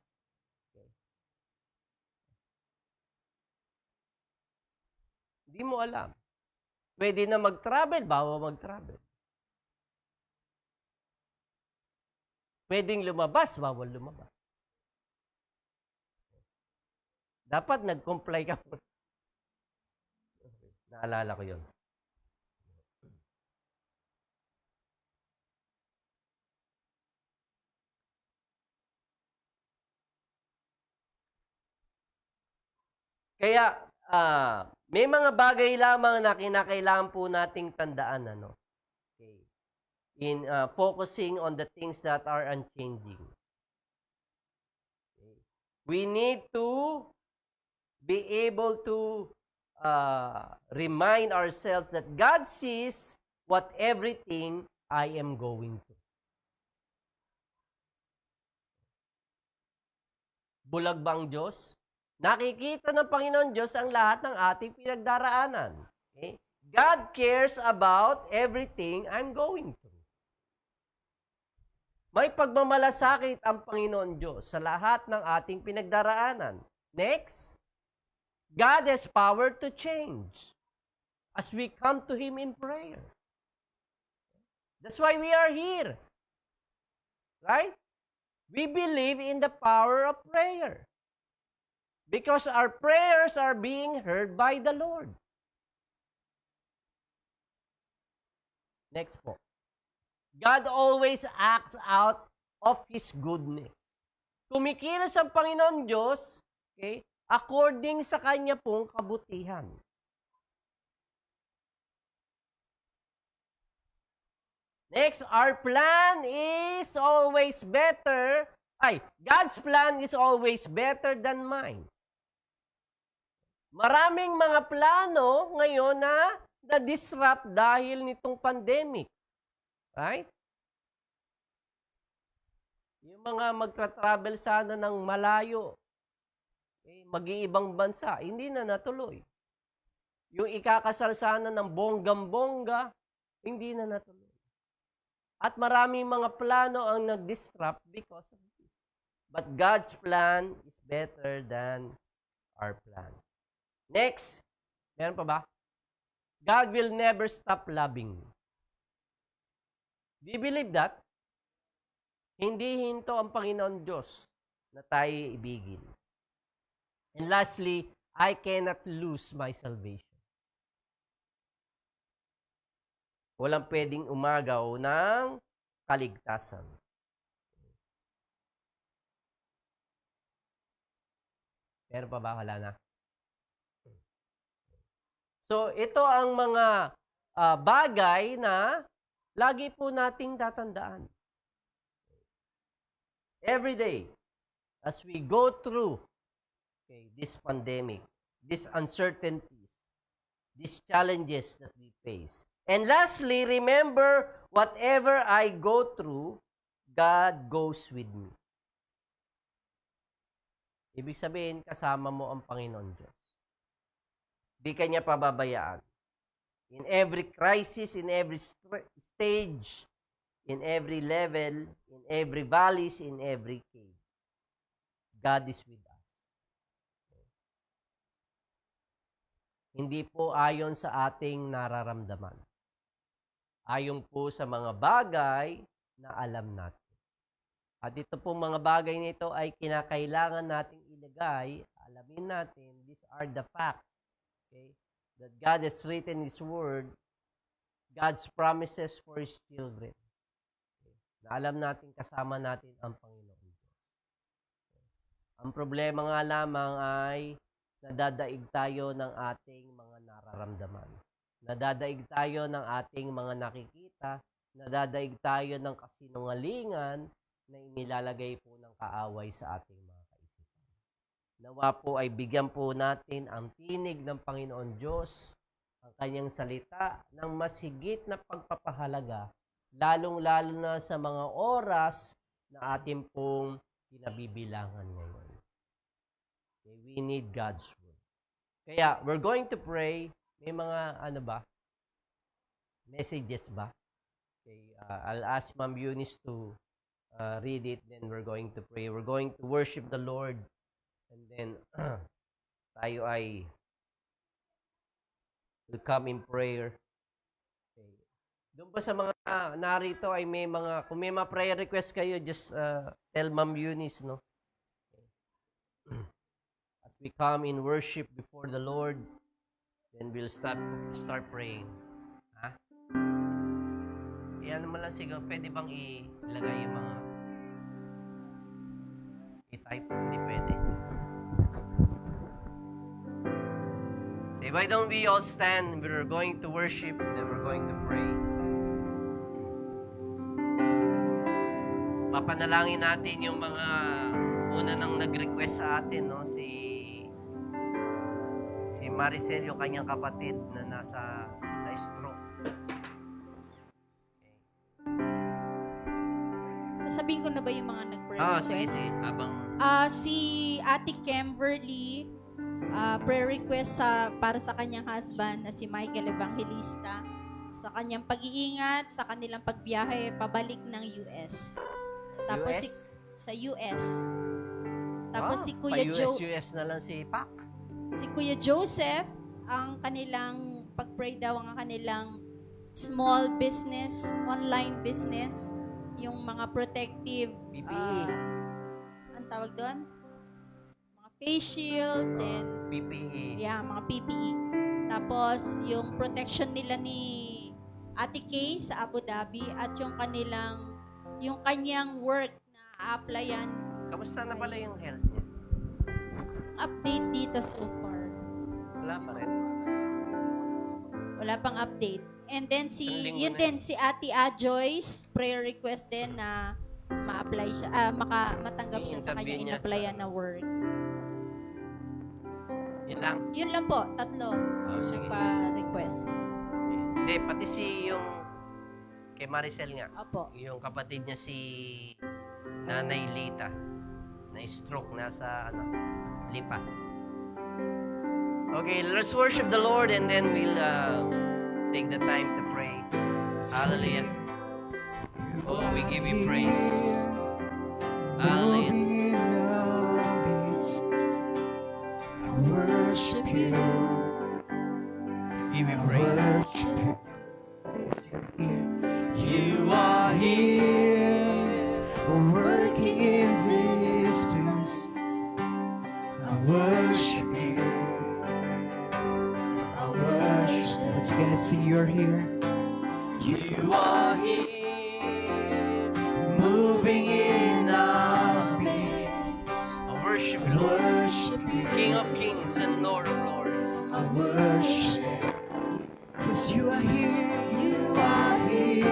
Speaker 3: Okay. Hindi mo alam. Pwede na mag-travel, bawal mag-travel. Pwedeng lumabas, bawal lumabas. Dapat nag-comply ka po. Naalala ko yun. Kaya, may mga bagay lamang na kinakailangan po nating tandaan, ano? Okay. In focusing on the things that are unchanging. Okay. We need to be able to remind ourselves that God sees what everything I am going through. Bulag ba ang Diyos? Nakikita ng Panginoon Diyos ang lahat ng ating pinagdaraanan. Okay? God cares about everything I'm going through. May pagmamalasakit ang Panginoon Diyos sa lahat ng ating pinagdaraanan. Next, God has power to change as we come to Him in prayer. That's why we are here. Right? We believe in the power of prayer. Because our prayers are being heard by the Lord. Next po. God always acts out of His goodness. Kumikilos ang Panginoon Diyos, okay, according sa Kanya pong kabutihan. Next, our plan is always better. God's plan is always better than mine. Maraming mga plano ngayon na na-disrupt dahil nitong pandemic. Right? Yung mga magtra-travel sana ng malayo, mag-iibang bansa, hindi na natuloy. Yung ikakasal sana ng bonggam-bongga, hindi na natuloy. At maraming mga plano ang nag-disrupt because of this. But God's plan is better than our plan. Next, meron pa ba? God will never stop loving me. Do you believe that? Hindi hinto ang Panginoon Diyos na tayo ibigin. And lastly, I cannot lose my salvation. Walang pwedeng umagaw ng kaligtasan. Meron pa ba? Wala na. So, ito ang mga bagay na lagi po nating tatandaan. Every day, as we go through this pandemic, these uncertainties, these challenges that we face. And lastly, remember, whatever I go through, God goes with me. Ibig sabihin, kasama mo ang Panginoon Diyos. Di ka niya pababayaan. In every crisis, in every stage, in every level, in every valleys, in every cave, God is with us. Hindi po ayon sa ating nararamdaman. Ayon po sa mga bagay na alam natin. At ito po mga bagay nito ay kinakailangan nating ilagay, alamin natin, these are the facts. Okay? that God has written His Word, God's promises for His children. Na alam natin, kasama natin ang Panginoon Diyos. Ang problema nga lamang ay nadadaig tayo ng ating mga nararamdaman. Nadadaig tayo ng ating mga nakikita. Nadadaig tayo ng kasinungalingan na inilalagay po ng kaaway sa ating mga kaisipan. Nawa po ay bigyan po natin ang tinig ng Panginoon Diyos, ang kanyang salita, ng mas higit na pagpapahalaga, lalong-lalo na sa mga oras na ating pong kinabibilangan ngayon. Okay, we need God's Word. Kaya, we're going to pray. May mga, messages ba? Okay, I'll ask Ma'am Eunice to read it, then we're going to pray. We're going to worship the Lord, and then tayo ay will come in prayer. Okay. Doon pa sa mga narito ay may mga, kung may mga prayer request kayo, just tell Ma'am Eunice, no? Okay. As we come in worship before the Lord, then we'll start praying. Ha? Yan naman lang siguro, pwede bang ilagay yung mga i-type? Hindi pwede. So why don't we all stand? We're going to worship, then we're going to pray. Papanalangin natin yung mga una nang nag-request sa atin, no? Si Maricel, yung kanyang kapatid na na-stroke.
Speaker 2: Sasabihin ko na ba yung mga nag-prayer request?
Speaker 3: Sige. Habang...
Speaker 2: Si Ate Kimberly, prayer request para sa kanyang husband na si Michael Evangelista, sa kanyang pag-iingat, sa kanilang pagbiyahe pabalik ng US. Tapos
Speaker 3: US?
Speaker 2: Sa US. Tapos si Kuya
Speaker 3: US na lang si Pak.
Speaker 2: Si Kuya Joseph, ang kanilang pag-pray daw ang kanilang small business, online business, yung mga protective
Speaker 3: PPE.
Speaker 2: Ang tawag doon? Mga face shield, then
Speaker 3: PPE.
Speaker 2: yeah, mga PPE. Tapos yung protection nila ni Ate Kay sa Abu Dhabi at yung kanyang work na applyan.
Speaker 3: Kamusta na pala yung health niya?
Speaker 2: Update dito so far.
Speaker 3: Wala pa rin.
Speaker 2: Wala pang update. And then
Speaker 3: Linggo na
Speaker 2: din si Ate Joyce, prayer request din na ma-apply siya, matanggap siya sa
Speaker 3: I-interview
Speaker 2: kanya
Speaker 3: niya
Speaker 2: in-applyan
Speaker 3: sa-
Speaker 2: na work.
Speaker 3: Yun lang.
Speaker 2: Yun lang po, 3
Speaker 3: Sige.
Speaker 2: pa-request.
Speaker 3: Hindi, pati yung kay Maricel nga.
Speaker 2: Opo.
Speaker 3: Yung kapatid niya si Nanay Lita. Na-stroke, nasa Lipa. Okay, let's worship the Lord and then we'll take the time to pray. Hallelujah. Oh, we give you praise. Hallelujah.
Speaker 1: Moving in our midst, I worship you.
Speaker 3: Give you
Speaker 1: I
Speaker 3: praise.
Speaker 1: worship you. You are here, working in this place. I worship you. I worship. Once again, let's sing. You're here. You are here, moving in our midst.
Speaker 3: I worship you,
Speaker 1: I
Speaker 3: Lord.
Speaker 1: worship you.
Speaker 3: King of kings and Lord of lords.
Speaker 1: I worship. Yes, you are here. You are here,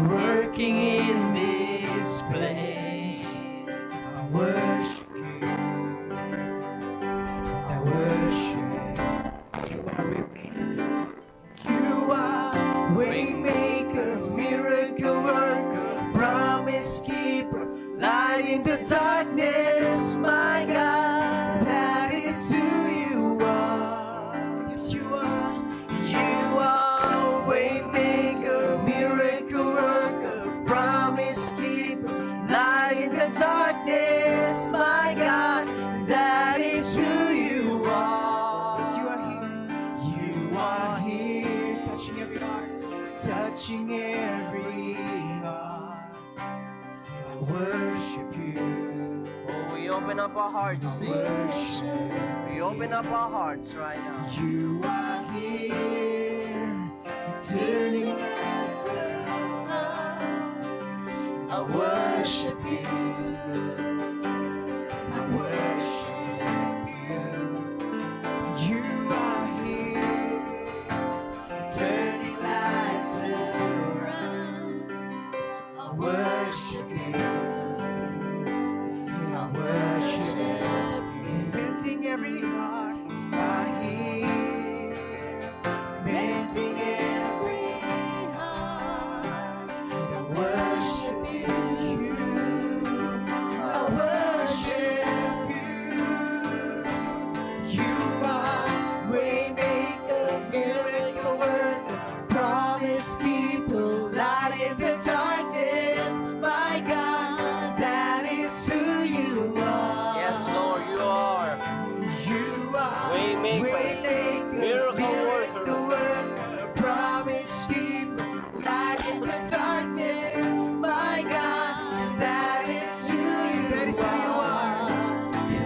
Speaker 1: working in this place. I worship you. I worship. You are with me. You are waymaker, miracle worker, promise keeper, light in the darkness, my God. That is who you are. Yes, you are. You are waymaker, miracle worker, promise keeper, light in the darkness, my God. That is who you are. Yes, you are here. You are here, touching every heart, touching every heart. I worship you.
Speaker 3: Oh, we offer open up our hearts. We open up our hearts right now.
Speaker 2: You are here, turning us around. I worship you. I worship you. You are here, turning lights around. I worship you. I worship you. Mending every heart. I hear, mending every heart. I worship you. I worship you. You are waymaker, miracle worker, promise keeper, light in the darkness. My God, that is who you are.
Speaker 3: Yes, Lord, you are.
Speaker 2: You are
Speaker 3: Waymaker, miracle
Speaker 2: worker, promise keeper, light in the darkness. My God, that is who you are.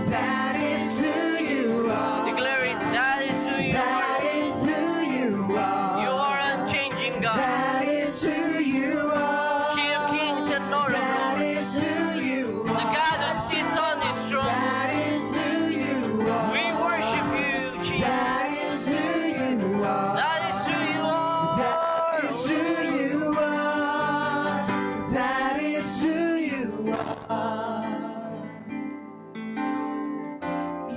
Speaker 2: That is who you are.
Speaker 3: Declare it. That is who you
Speaker 2: That
Speaker 3: are.
Speaker 2: is who you are.
Speaker 3: You are unchanging God.
Speaker 2: That is who you are.
Speaker 3: King of kings and Lord of
Speaker 2: That
Speaker 3: lords.
Speaker 2: is who you
Speaker 3: The
Speaker 2: are.
Speaker 3: God who sits on his throne.
Speaker 2: That is who you are.
Speaker 3: We worship you, Jesus.
Speaker 2: That is who you are.
Speaker 3: That is who you are.
Speaker 2: That is who you are. That is who you are.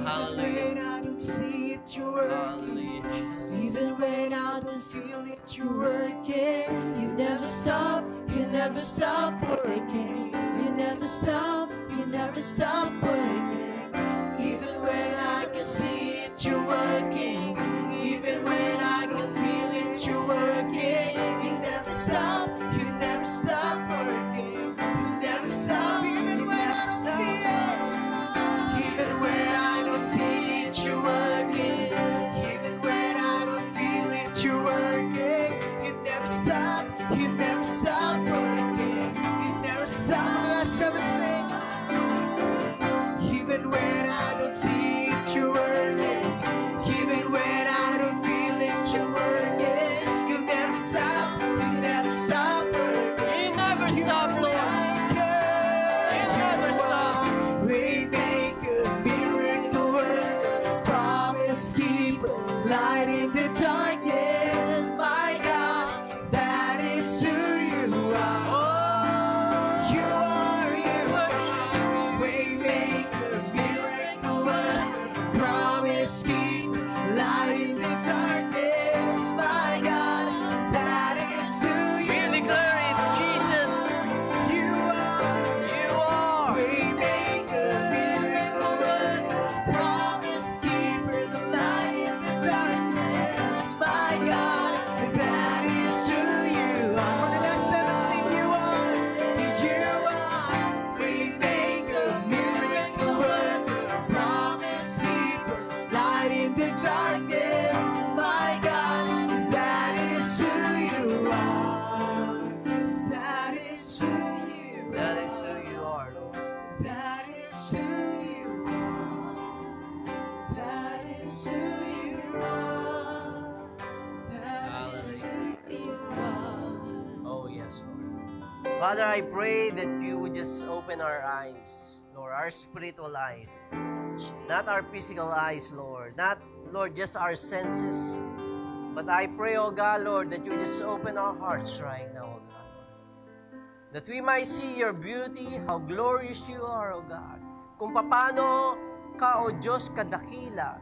Speaker 3: Hallelujah.
Speaker 2: Even when I don't see it, you're working.
Speaker 3: Hallelujah, Jesus.
Speaker 2: Even when I don't feel it, you're working. You never stop. You never stop working. You never stop. You never stop working. Even when I can see it, you're working. Even when I can feel it, you're working. You never stop. You never stop working. You never stop. Even when I don't see it. Even when I don't see it, you're working. Even when I don't feel it, you're working. You never stop. You never stop working. You never stop. Last time I sing. Even when I don't see it, you're working. Even when I don't feel it, you're working. You never stop. You never stop working.
Speaker 3: You never stop, Lord. You never stop.
Speaker 2: Waymaker, miracle worker, promise keeper, light in the darkness. My God, that is who you are. You are here. Waymaker, miracle worker, promise keeper, light in the darkness. My God, that is who
Speaker 3: We
Speaker 2: you
Speaker 3: declare it, Jesus.
Speaker 2: You are.
Speaker 3: You are.
Speaker 2: Waymaker, miracle worker, promise keeper, the light in the darkness. My God, that is who you are. For the last time I sing, you are. You are. Waymaker, miracle worker, promise keeper, light in the darkness. My God, that is who you are. That is who you are.
Speaker 3: That is who you are, Lord.
Speaker 2: That is who you are. That is who you are. That is who you are.
Speaker 3: Oh, yes, Lord. Father, I pray that you would just open our eyes, Lord, our spiritual eyes, not our physical eyes, Lord, not, Lord, just our senses. But I pray, oh God, Lord, that you just open our hearts right now, oh God. That we might see your beauty, how glorious you are, oh God. Kung paano ka, O Diyos, kadakila,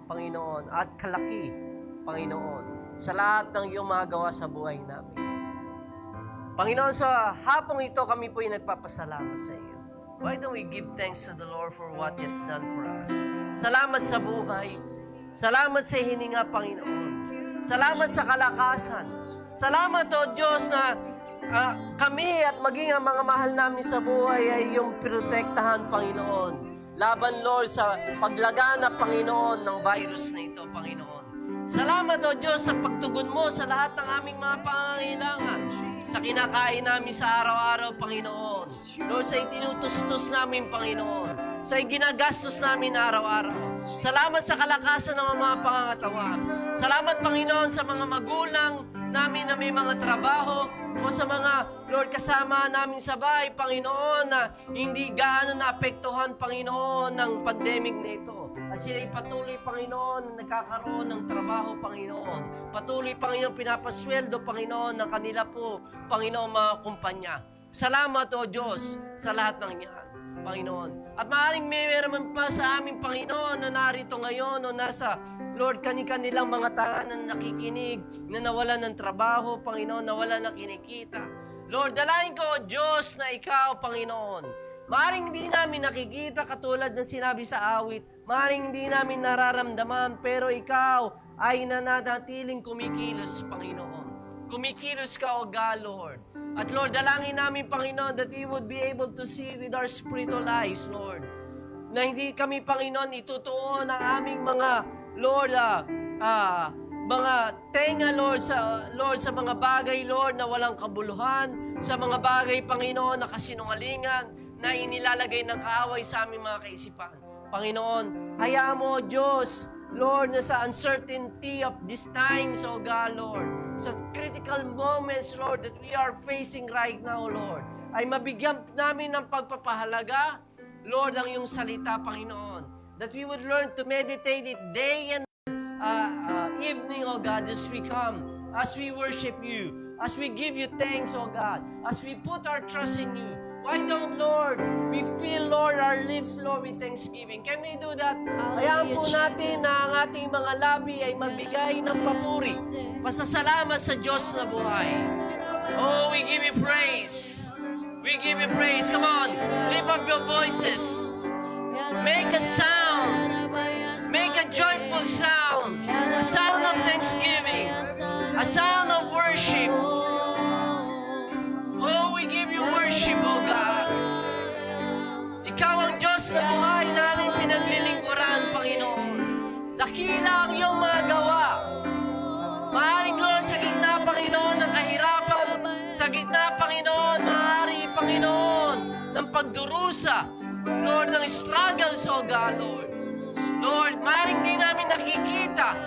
Speaker 3: Panginoon, at kalaki, Panginoon, sa lahat ng iyong mga gawa sa buhay namin. Panginoon, sa hapong ito, kami po ay nagpapasalamat sa iyo. Why don't we give thanks to the Lord for what He has done for us? Salamat sa buhay. Salamat sa hininga, Panginoon. Salamat sa kalakasan. Salamat, O Diyos, na kami at maging ang mga mahal namin sa buhay ay iyong protektahan, Panginoon. Laban, Lord, sa paglaganap, Panginoon, ng virus na ito, Panginoon. Salamat, O Diyos, sa pagtugon mo sa lahat ng aming mga pangangailangan. Sa kinakain namin sa araw-araw, Panginoon. Lord, sa itinutustos namin, Panginoon. sa ginagastos namin araw-araw. Salamat sa kalakasan ng mga pangangatawan. Salamat, Panginoon, sa mga magulang namin na may mga trabaho o sa mga, Lord, kasama namin sa bahay, Panginoon, na hindi gaano naapektuhan, Panginoon, ng pandemic na ito. At sila'y patuloy, Panginoon, na nagkakaroon ng trabaho, Panginoon. Patuloy, Panginoon, pinapasweldo, Panginoon, ng kanila po, Panginoon, mga kumpanya. Salamat, O Diyos, sa lahat ng yan, Panginoon. At maaaring may meron pa sa aming Panginoon na narito ngayon o nasa, Lord, kanilang mga tahanan na nakikinig, na nawalan ng trabaho, Panginoon, nawalan na kinikita. Lord, dalahin ko, O Diyos, na Ikaw, Panginoon. Maaaring hindi namin nakikita katulad ng sinabi sa awit. Maaaring hindi namin nararamdaman, pero Ikaw ay nananatiling kumikilos, Panginoon. Kumikilos ka, O God, Lord. At Lord, dalangin namin, Panginoon, that we would be able to see with our spiritual eyes, Lord. Na hindi kami, Panginoon, itutuon ang aming mga, Lord, mga tenga, Lord, sa mga bagay, Lord, na walang kabuluhan, sa mga bagay, Panginoon, na kasinungalingan, na inilalagay ng kaaway sa aming mga kaisipan. Panginoon, hayaan mo, Diyos, Lord, na sa uncertainty of these times, O God, Lord, sa critical moments, Lord, that we are facing right now, Lord, ay mabigyan namin ng pagpapahalaga, Lord, ang iyong salita, Panginoon. That we would learn to meditate it day and evening, O God, as we come, as we worship you, as we give you thanks, O God, as we put our trust in you. Why don't, Lord, we fill, Lord, our lips, Lord, with thanksgiving? Can we do that? Hayaan po natin na ang ating mga labi ay magbigay ng papuri, pasasalamat sa Diyos na buhay. Oh, we give you praise. We give you praise. Come on, lift up your voices. Make a sound. Make a joyful sound. A sound of thanksgiving. A sound of worship. Oh, we give you worship, oh God. Ikaw ang Diyos na buhay namin pinaglilingkuran, Panginoon. Dakila ang iyong mga gawa. Maaaring, Lord, sa gitna, Panginoon, ng kahirapan, sa gitna, Panginoon, maaari, Panginoon, ng pagdurusa, Lord, ng struggles, oh God, Lord. Lord, maaaring di namin nakikita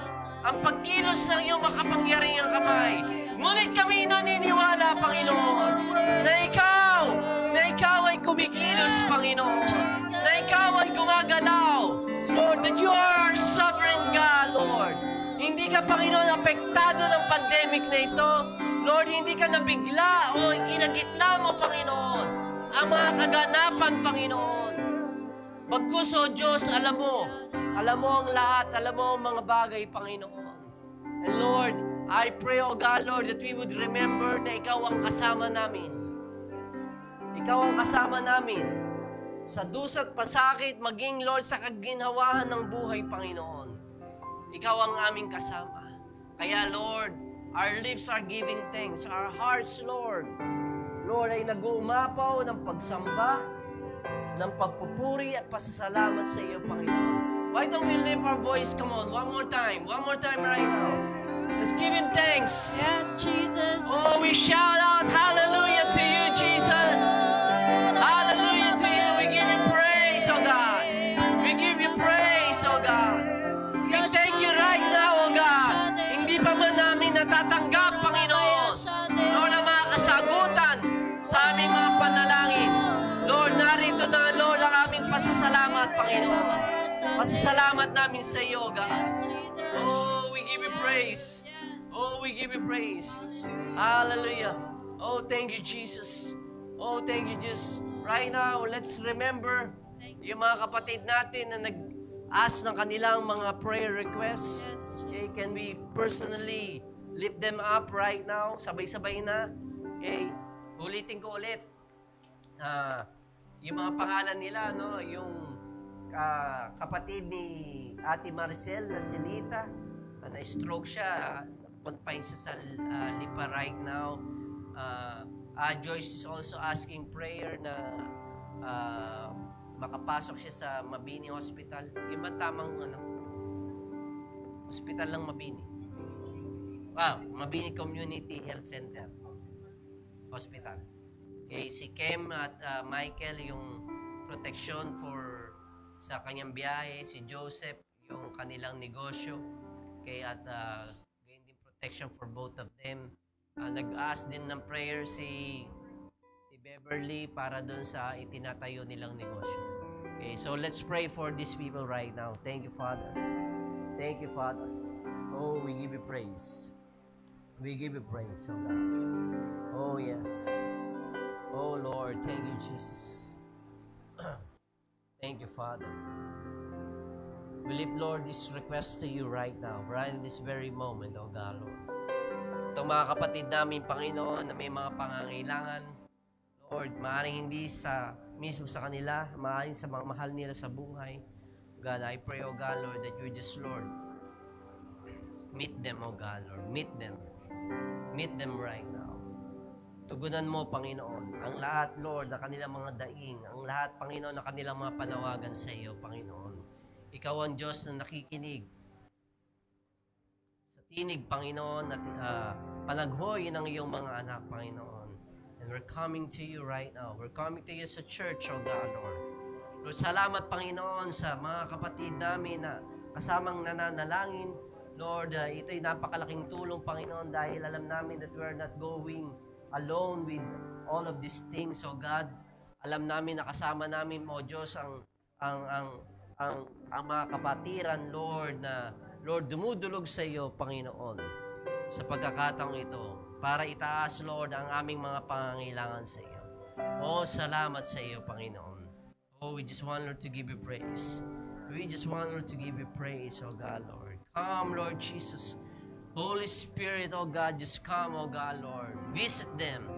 Speaker 3: ang pagkilos ng iyong makapangyarihang kamay. Ngunit kami naniniwala, Panginoon, na Ikaw ay kumikilos, Panginoon, na Ikaw ay gumagalaw. Lord, that you are our sovereign God, Lord. Hindi ka, Panginoon, apektado ng pandemic na ito. Lord, hindi ka nabigla o inagitla mo, Panginoon, ang mga kaganapan, Panginoon. Bagkus, O Diyos, alam mo ang lahat, alam mo ang mga bagay, Panginoon. And Lord, I pray, O God, Lord, that we would remember na Ikaw ang kasama namin. Ikaw ang kasama namin sa dusa't pasakit, maging, Lord, sa kaginhawahan ng buhay, Panginoon. Ikaw ang aming kasama. Kaya, Lord, our lips are giving thanks. Our hearts, Lord, ay nag-uumapaw ng pagsamba, ng pagpupuri at pasasalamat sa iyo, Panginoon. Why don't we lift our voice? Come on, one more time right now. Let's give Him thanks.
Speaker 2: Yes, Jesus.
Speaker 3: Oh, we shout out hallelujah to you, Jesus. Hallelujah to you. We give you praise, oh God. We give you praise, oh God. We thank you right now, oh God. Hindi pa man namin natatanggap, Panginoon, Lord, ang mga kasagutan sa aming mga panalangin. Lord, narito na, Lord, ang aming pasasalamat, Panginoon. Pasasalamat namin sa iyo, God. Oh, we give you praise. Oh, we give you praise. Hallelujah. Oh, thank you, Jesus. Oh, thank you, Jesus. Right now, let's remember yung mga kapatid natin na nag-ask ng kanilang mga prayer requests. Okay, can we personally lift them up right now? Sabay-sabay na. Okay, ulitin ko ulit. Yung mga pangalan nila, no? Yung kapatid ni Ate Maricel na si Lita, na-stroke siya, confined siya sa Lipa right now. Joyce is also asking prayer na makapasok siya sa Mabini Hospital. Yung tamang hospital ng Mabini. Mabini Community Health Center Hospital. Okay, si Kem at Michael, yung protection for sa kanyang biyahe, si Joseph, yung kanilang negosyo. Okay, at gain din protection for both of them. Nag-ask din ng prayer si Beverly para doon sa itinatayo nilang negosyo. Okay, so let's pray for these people right now. Thank you, Father. Thank you, Father. Oh, we give you praise. We give you praise, oh God. Oh, yes. Oh, Lord, thank you, Jesus. Thank you, Father. We lift, Lord, this request to you right now, right in this very moment, oh God, Lord. Itong mga kapatid namin, Panginoon, na may mga pangangailangan, Lord, maaaring hindi mismo sa kanila, maaaring sa mga mahal nila sa buhay. God, I pray, oh God, Lord, that you just, Lord, meet them, oh God, Lord. Meet them. Meet them right now. Tugunan mo, Panginoon, ang lahat, Lord, na kanilang mga daing, ang lahat, Panginoon, na kanilang mga panawagan sa iyo, Panginoon. Ikaw ang Diyos na nakikinig sa tinig, Panginoon, at panaghoy ng iyong mga anak, Panginoon. And we're coming to you right now. We're coming to you sa church, oh God, Lord. Lord, salamat, Panginoon, sa mga kapatid namin na kasamang nananalangin. Lord, ito'y napakalaking tulong, Panginoon, dahil alam namin that we are not going alone with all of these things, oh God. Alam namin na kasama namin, oh Diyos, ang mga kapatiran, Lord, na Lord, dumudulog sa iyo, Panginoon, sa pagkakataong ito, para itaas, Lord, ang aming mga pangangailangan sa iyo. Oh, salamat sa iyo, Panginoon. Oh, we just want, Lord, to give you praise. We just want, Lord, to give you praise, oh God, Lord. Come, Lord Jesus. Holy Spirit, oh God, just come, oh God, Lord. Visit them.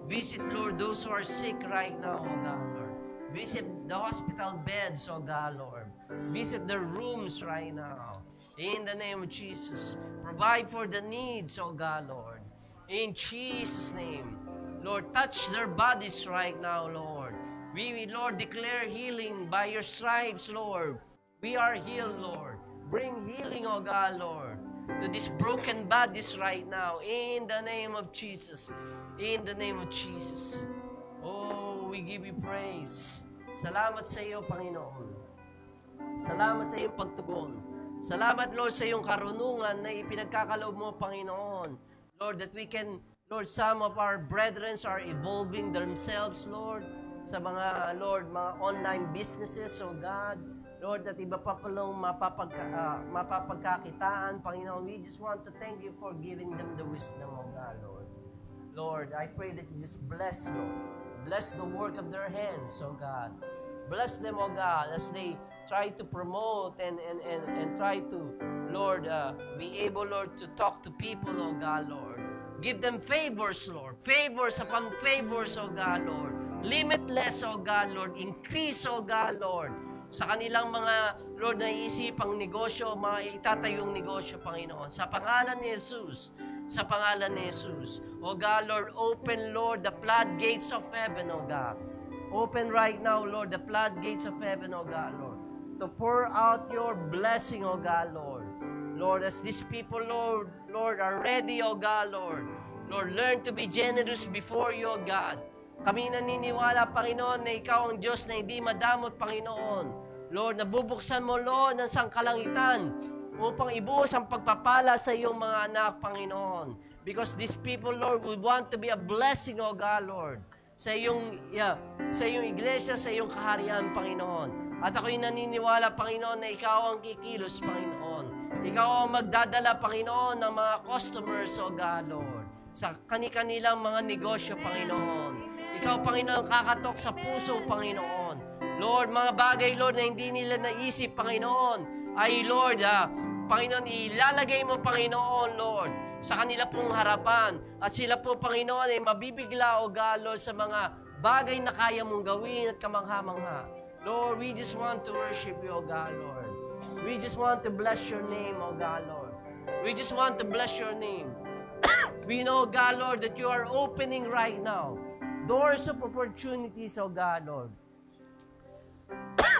Speaker 3: Visit, Lord, those who are sick right now, oh God, Lord. Visit the hospital beds, oh God, Lord. Visit the rooms right now. In the name of Jesus. Provide for the needs, oh God, Lord. In Jesus' name. Lord, touch their bodies right now, Lord. We, Lord, declare healing by your stripes, Lord. We are healed, Lord. Bring healing, oh God, Lord, to these broken bodies right now. In the name of Jesus. In the name of Jesus. Oh, we give you praise. Salamat sa iyo, Panginoon. Salamat sa iyong pagtugon. Salamat, Lord, sa iyong karunungan na ipinagkakaloob mo, Panginoon. Lord, that we can, Lord, some of our brethren are evolving themselves, Lord, sa mga, Lord, mga online businesses, oh God. Lord, that iba pa palang mapapagkakitaan, Panginoon. We just want to thank you for giving them the wisdom, oh God, Lord. Lord, I pray that you just bless, Lord. Bless the work of their hands, oh God. Bless them, oh God, as they try to promote and try to, Lord, be able, Lord, to talk to people, oh God, Lord. Give them favors, Lord. Favors upon favors, oh God, Lord. Limitless, oh God, Lord. Increase, oh God, Lord. Sa kanilang mga, Lord, naiisipang negosyo, mga itatayong negosyo, Panginoon. Sa pangalan ni Jesus. Sa pangalan ni Jesus. Oh God, Lord, open, Lord, the floodgates of heaven, oh God. Open right now, Lord, the floodgates of heaven, oh God, Lord, to pour out your blessing, oh God, Lord. Lord, as these people, Lord, are ready, oh God, Lord. Lord, learn to be generous before you, oh God. Kami naniniwala, Panginoon, na ikaw ang Diyos na hindi madamot, Panginoon. Lord, nabubuksan mo, Lord, ng sangkalangitan upang ibuhos ang pagpapala sa iyong mga anak, Panginoon. Because these people, Lord, would want to be a blessing, oh God, Lord, sa iyong iglesia, sa iyong kaharian, Panginoon. At ako'y naniniwala, Panginoon, na ikaw ang kikilos, Panginoon. Ikaw ang magdadala, Panginoon, ng mga customers, oh God, Lord, sa kani-kanilang mga negosyo, Panginoon. Ikaw, Panginoon, kakatok sa puso, Panginoon. Lord, mga bagay, Lord, na hindi nila naisip, Panginoon, ay, Lord, Panginoon, ilalagay mo, Panginoon, Lord, sa kanila pong harapan. At sila po, Panginoon, ay mabibigla, O God, Lord, sa mga bagay na kaya mong gawin at kamangha-mangha. Lord, we just want to worship you, O God, Lord. We just want to bless your name, O God, Lord. We just want to bless your name. We know, God, Lord, that you are opening right now doors of opportunities, O God, Lord.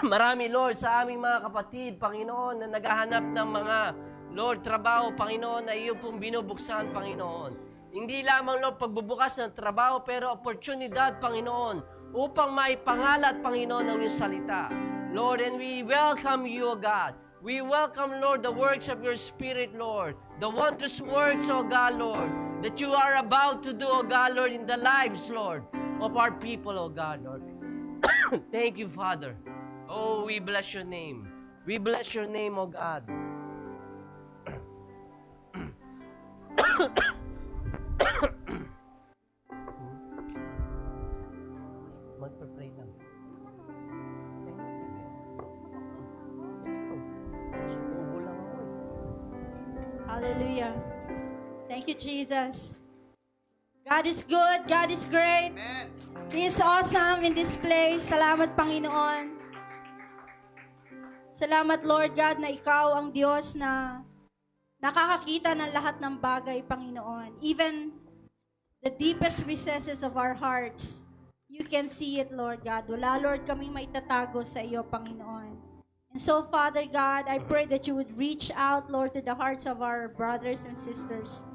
Speaker 3: Marami, Lord, sa aming mga kapatid, Panginoon, na naghahanap ng mga, Lord, trabaho, Panginoon, na iyo pong binubuksan, Panginoon. Hindi lamang, Lord, pagbubukas ng trabaho, pero oportunidad, Panginoon, upang maipangalat, Panginoon, ang iyong salita. Lord, and we welcome you, O God. We welcome, Lord, the works of your Spirit, Lord. The wondrous works, O God, Lord, that you are about to do, O God, Lord, in the lives, Lord, of our people, O God, Lord. Thank you, Father. Oh, we bless your name. We bless your name, O God. Magpa-pray lang. Subo lang ako eh.
Speaker 2: Hallelujah. Thank you, Jesus. God is good. God is great. He is awesome in this place. Salamat, Panginoon. Salamat, Lord God, na ikaw ang Diyos na nakakakita ng lahat ng bagay, Panginoon. Even the deepest recesses of our hearts, you can see it, Lord God. Wala, Lord, kaming maitatago sa iyo, Panginoon. And so, Father God, I pray that you would reach out, Lord, to the hearts of our brothers and sisters.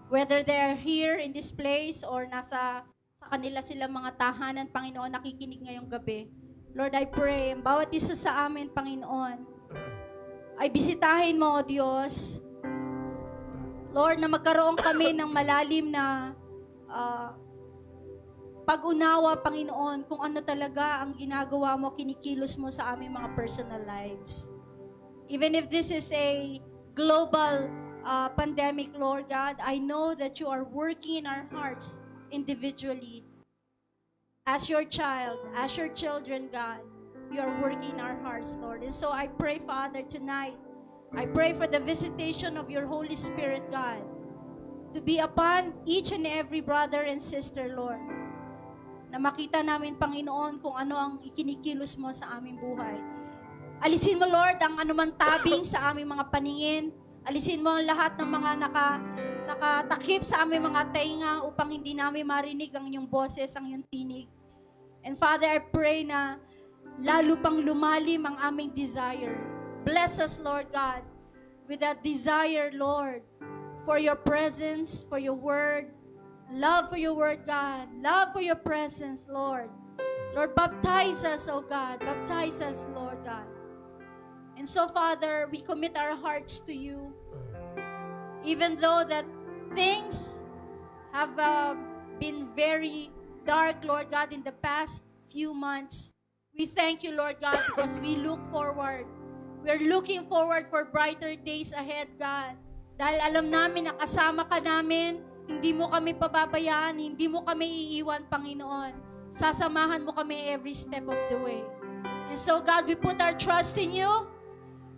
Speaker 2: Whether they are here in this place or sa kanila sila mga tahanan, Panginoon, nakikinig ngayong gabi. Lord, I pray, ang bawat isa sa amin, Panginoon, ay bisitahin mo, O Diyos. Lord, na magkaroon kami ng malalim na pag-unawa, Panginoon, kung ano talaga ang ginagawa mo, kinikilos mo sa aming mga personal lives. Even if this is a global pandemic, Lord God, I know that you are working in our hearts individually. As your child, as your children, God, you are working in our hearts, Lord. And so I pray, Father, tonight, I pray for the visitation of your Holy Spirit, God, to be upon each and every brother and sister, Lord. Na makita namin, Panginoon, kung ano ang ikinikilos mo sa aming buhay. Alisin mo, Lord, ang anumang tabing sa aming mga paningin. Alisin mo ang lahat ng mga nakatakip sa aming mga tainga upang hindi namin marinig ang iyong boses, ang iyong tinig. And Father, I pray na lalo pang lumalim ang aming desire. Bless us, Lord God, with that desire, Lord, for your presence, for your word, love for your word, God, love for your presence, Lord. Lord, baptize us, oh God, baptize us, Lord God. And so, Father, we commit our hearts to you. Even though that things have been very dark, Lord God, in the past few months, we thank you, Lord God, because we look forward. We're looking forward for brighter days ahead, God. Dahil alam namin na kasama ka namin, hindi mo kami pababayaan, hindi mo kami iiwan, Panginoon. Sasamahan mo kami every step of the way. And so, God, we put our trust in you.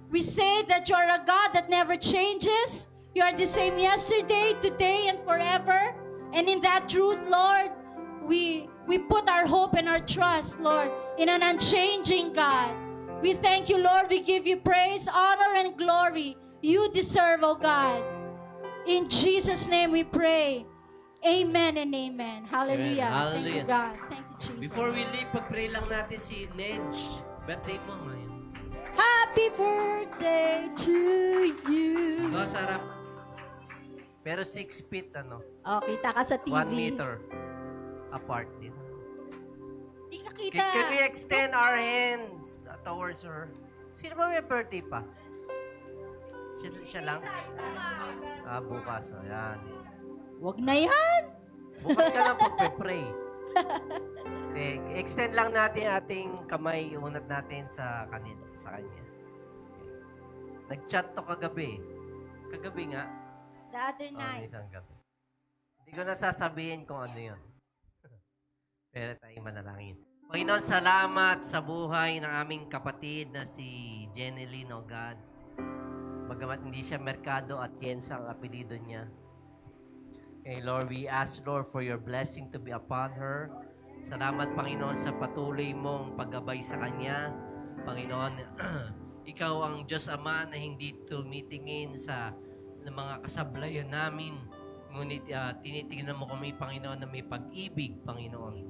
Speaker 2: We say that you are a God that never changes. You are the same yesterday, today, and forever. And in that truth, Lord, we put our hope and our trust, Lord, in an unchanging God. We thank you, Lord. We give you praise, honor, and glory. You deserve, oh God. In Jesus' name we pray. Amen and amen. Hallelujah.
Speaker 3: Amen.
Speaker 2: Thank you,
Speaker 3: Hallelujah.
Speaker 2: God. Thank you, Jesus.
Speaker 3: Before we leave, pag-pray lang natin si Nedge. Birthday mo ngayon.
Speaker 2: Happy birthday to you.
Speaker 3: No, sarap. Pero 6 feet,
Speaker 2: Oh, kita ka sa TV.
Speaker 3: 1 meter apart din.
Speaker 2: Di ka kita.
Speaker 3: Can we extend our hands towards her? Sino ba may birthday pa? Siya lang? Bukas. Ayan.
Speaker 2: Wag na yan.
Speaker 3: Bukas ka na pag-pray. Okay, extend lang natin ating kamay, unat natin sa kanya. Okay. Nag-chat to kagabi. Kagabi nga.
Speaker 2: The other night.
Speaker 3: Isang gabi. Hindi ko nasasabihin kung ano yun. Pero tayo manalangin. Panginoon, salamat sa buhay ng aming kapatid na si Jenny Lynn, O God. Bagamat hindi siya Mercado at Kiensa ang apelido niya. Okay, Lord, we ask, Lord, for your blessing to be upon her. Salamat, Panginoon, sa patuloy mong paggabay sa kanya. Panginoon, ikaw ang Diyos Ama na hindi tumitingin sa mga kasablayan namin. Ngunit tinitingnan mo kami, Panginoon, na may pag-ibig, Panginoon.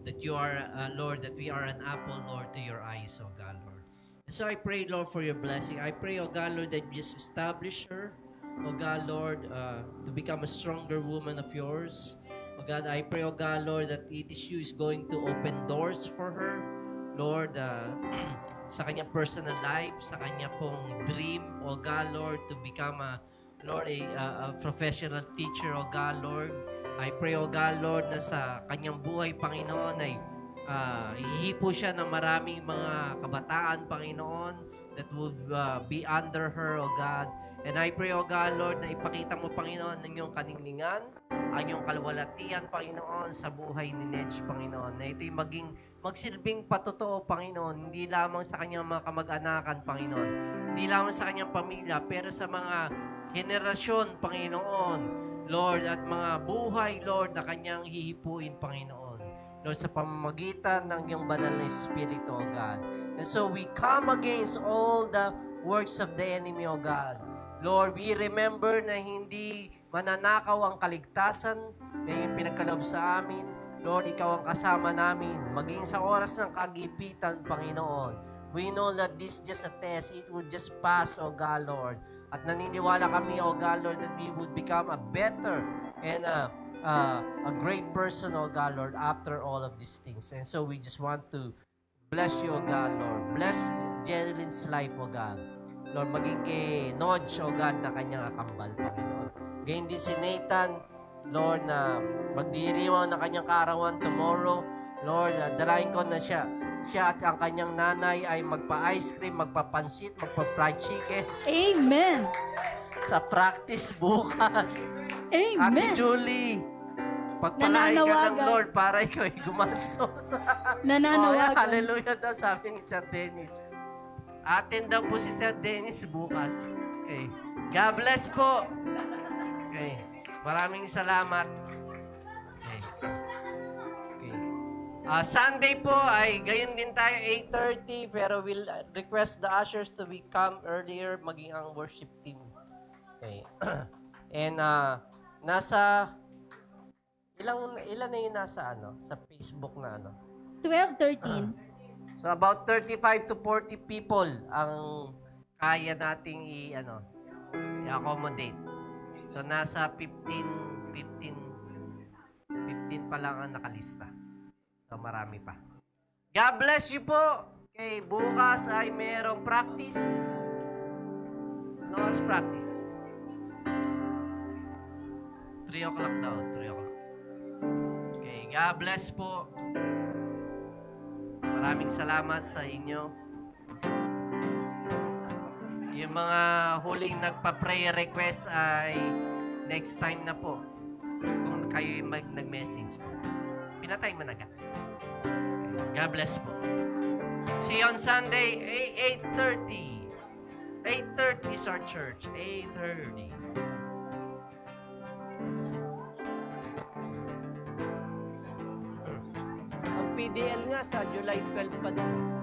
Speaker 3: That you are, Lord, that we are an apple, Lord, to your eyes, O God, Lord. And so I pray, Lord, for your blessing. I pray, O God, Lord, that you just establish her, O God, Lord, to become a stronger woman of yours. O God, I pray, O God, Lord, that it is you is going to open doors for her. Lord, sa kanyang personal life, sa kanya pong dream, O God, Lord, to become a professional teacher, O God, Lord. I pray, O God, Lord, na sa kanyang buhay, Panginoon, ay ihipo siya ng maraming mga kabataan, Panginoon, that would be under her, O God. And I pray, O God, Lord, na ipakita mo, Panginoon, ng iyong kaningningan, ang iyong kalwalatian, Panginoon, sa buhay ni Nedge, Panginoon. Na ito'y magsilbing patotoo, Panginoon, hindi lamang sa kanyang mga kamag-anakan, Panginoon, hindi lamang sa kanyang pamilya, pero sa mga henerasyon, Panginoon, Lord, at mga buhay, Lord, na kanyang hihipuin, Panginoon. Lord, sa pamamagitan ng iyong banal na Espiritu, O God. And so we come against all the works of the enemy, O God. Lord, we remember na hindi mananakaw ang kaligtasan na iyong pinagkaloob sa amin. Lord, ikaw ang kasama namin. Maging sa oras ng kagipitan, Panginoon. We know that this is just a test. It will just pass, O God, Lord. At naniniwala kami, O God, Lord, that we would become a better and a great person, O God, Lord, after all of these things. And so we just want to bless you, O God, Lord. Bless Jerilyn's life, O God. Lord, maging kay Nodge, O God, na kanyang akambal, Panginoon. Gayon din si Nathan, Lord, na magdiriwang na kanyang kaarawan tomorrow. Lord, dalayan ko na siya at ang kanyang nanay ay magpa-ice cream, magpa-pansit, magpa-fried chicken
Speaker 2: Amen.
Speaker 3: sa practice bukas. Ate
Speaker 2: Amen.
Speaker 3: Julie, pagpalain ka ng
Speaker 2: Nananawagan.
Speaker 3: Lord para ikaw ay gumastos.
Speaker 2: Nananawagan.
Speaker 3: Hallelujah daw, sabi ni Sir Dennis. Atin daw po si Sir Dennis bukas. Okay. God bless po. Okay. Maraming salamat. Okay. Okay. Sunday po ay gayon din tayo 8:30 pero we'll request the ushers to become earlier maging ang worship team. Okay. And nasa ilan na yung nasa sa Facebook na
Speaker 2: 12, 13.
Speaker 3: So about 35 to 40 people ang kaya nating i-accommodate. So nasa 15 pa lang ang nakalista. So marami pa. God bless you po. Okay, bukas ay merong practice. Ano oras practice? 3 o'clock daw, 3 o'clock. Okay, God bless po. Maraming salamat sa inyo. Yung mga huling nagpa-prayer request ay next time na po. Kung kayo yung nag-message po. Pinatay mo na ka. God bless po. See you on Sunday, 8:30. 8:30 is our church. 8:30. Ang PDL nga sa July 12 pa din.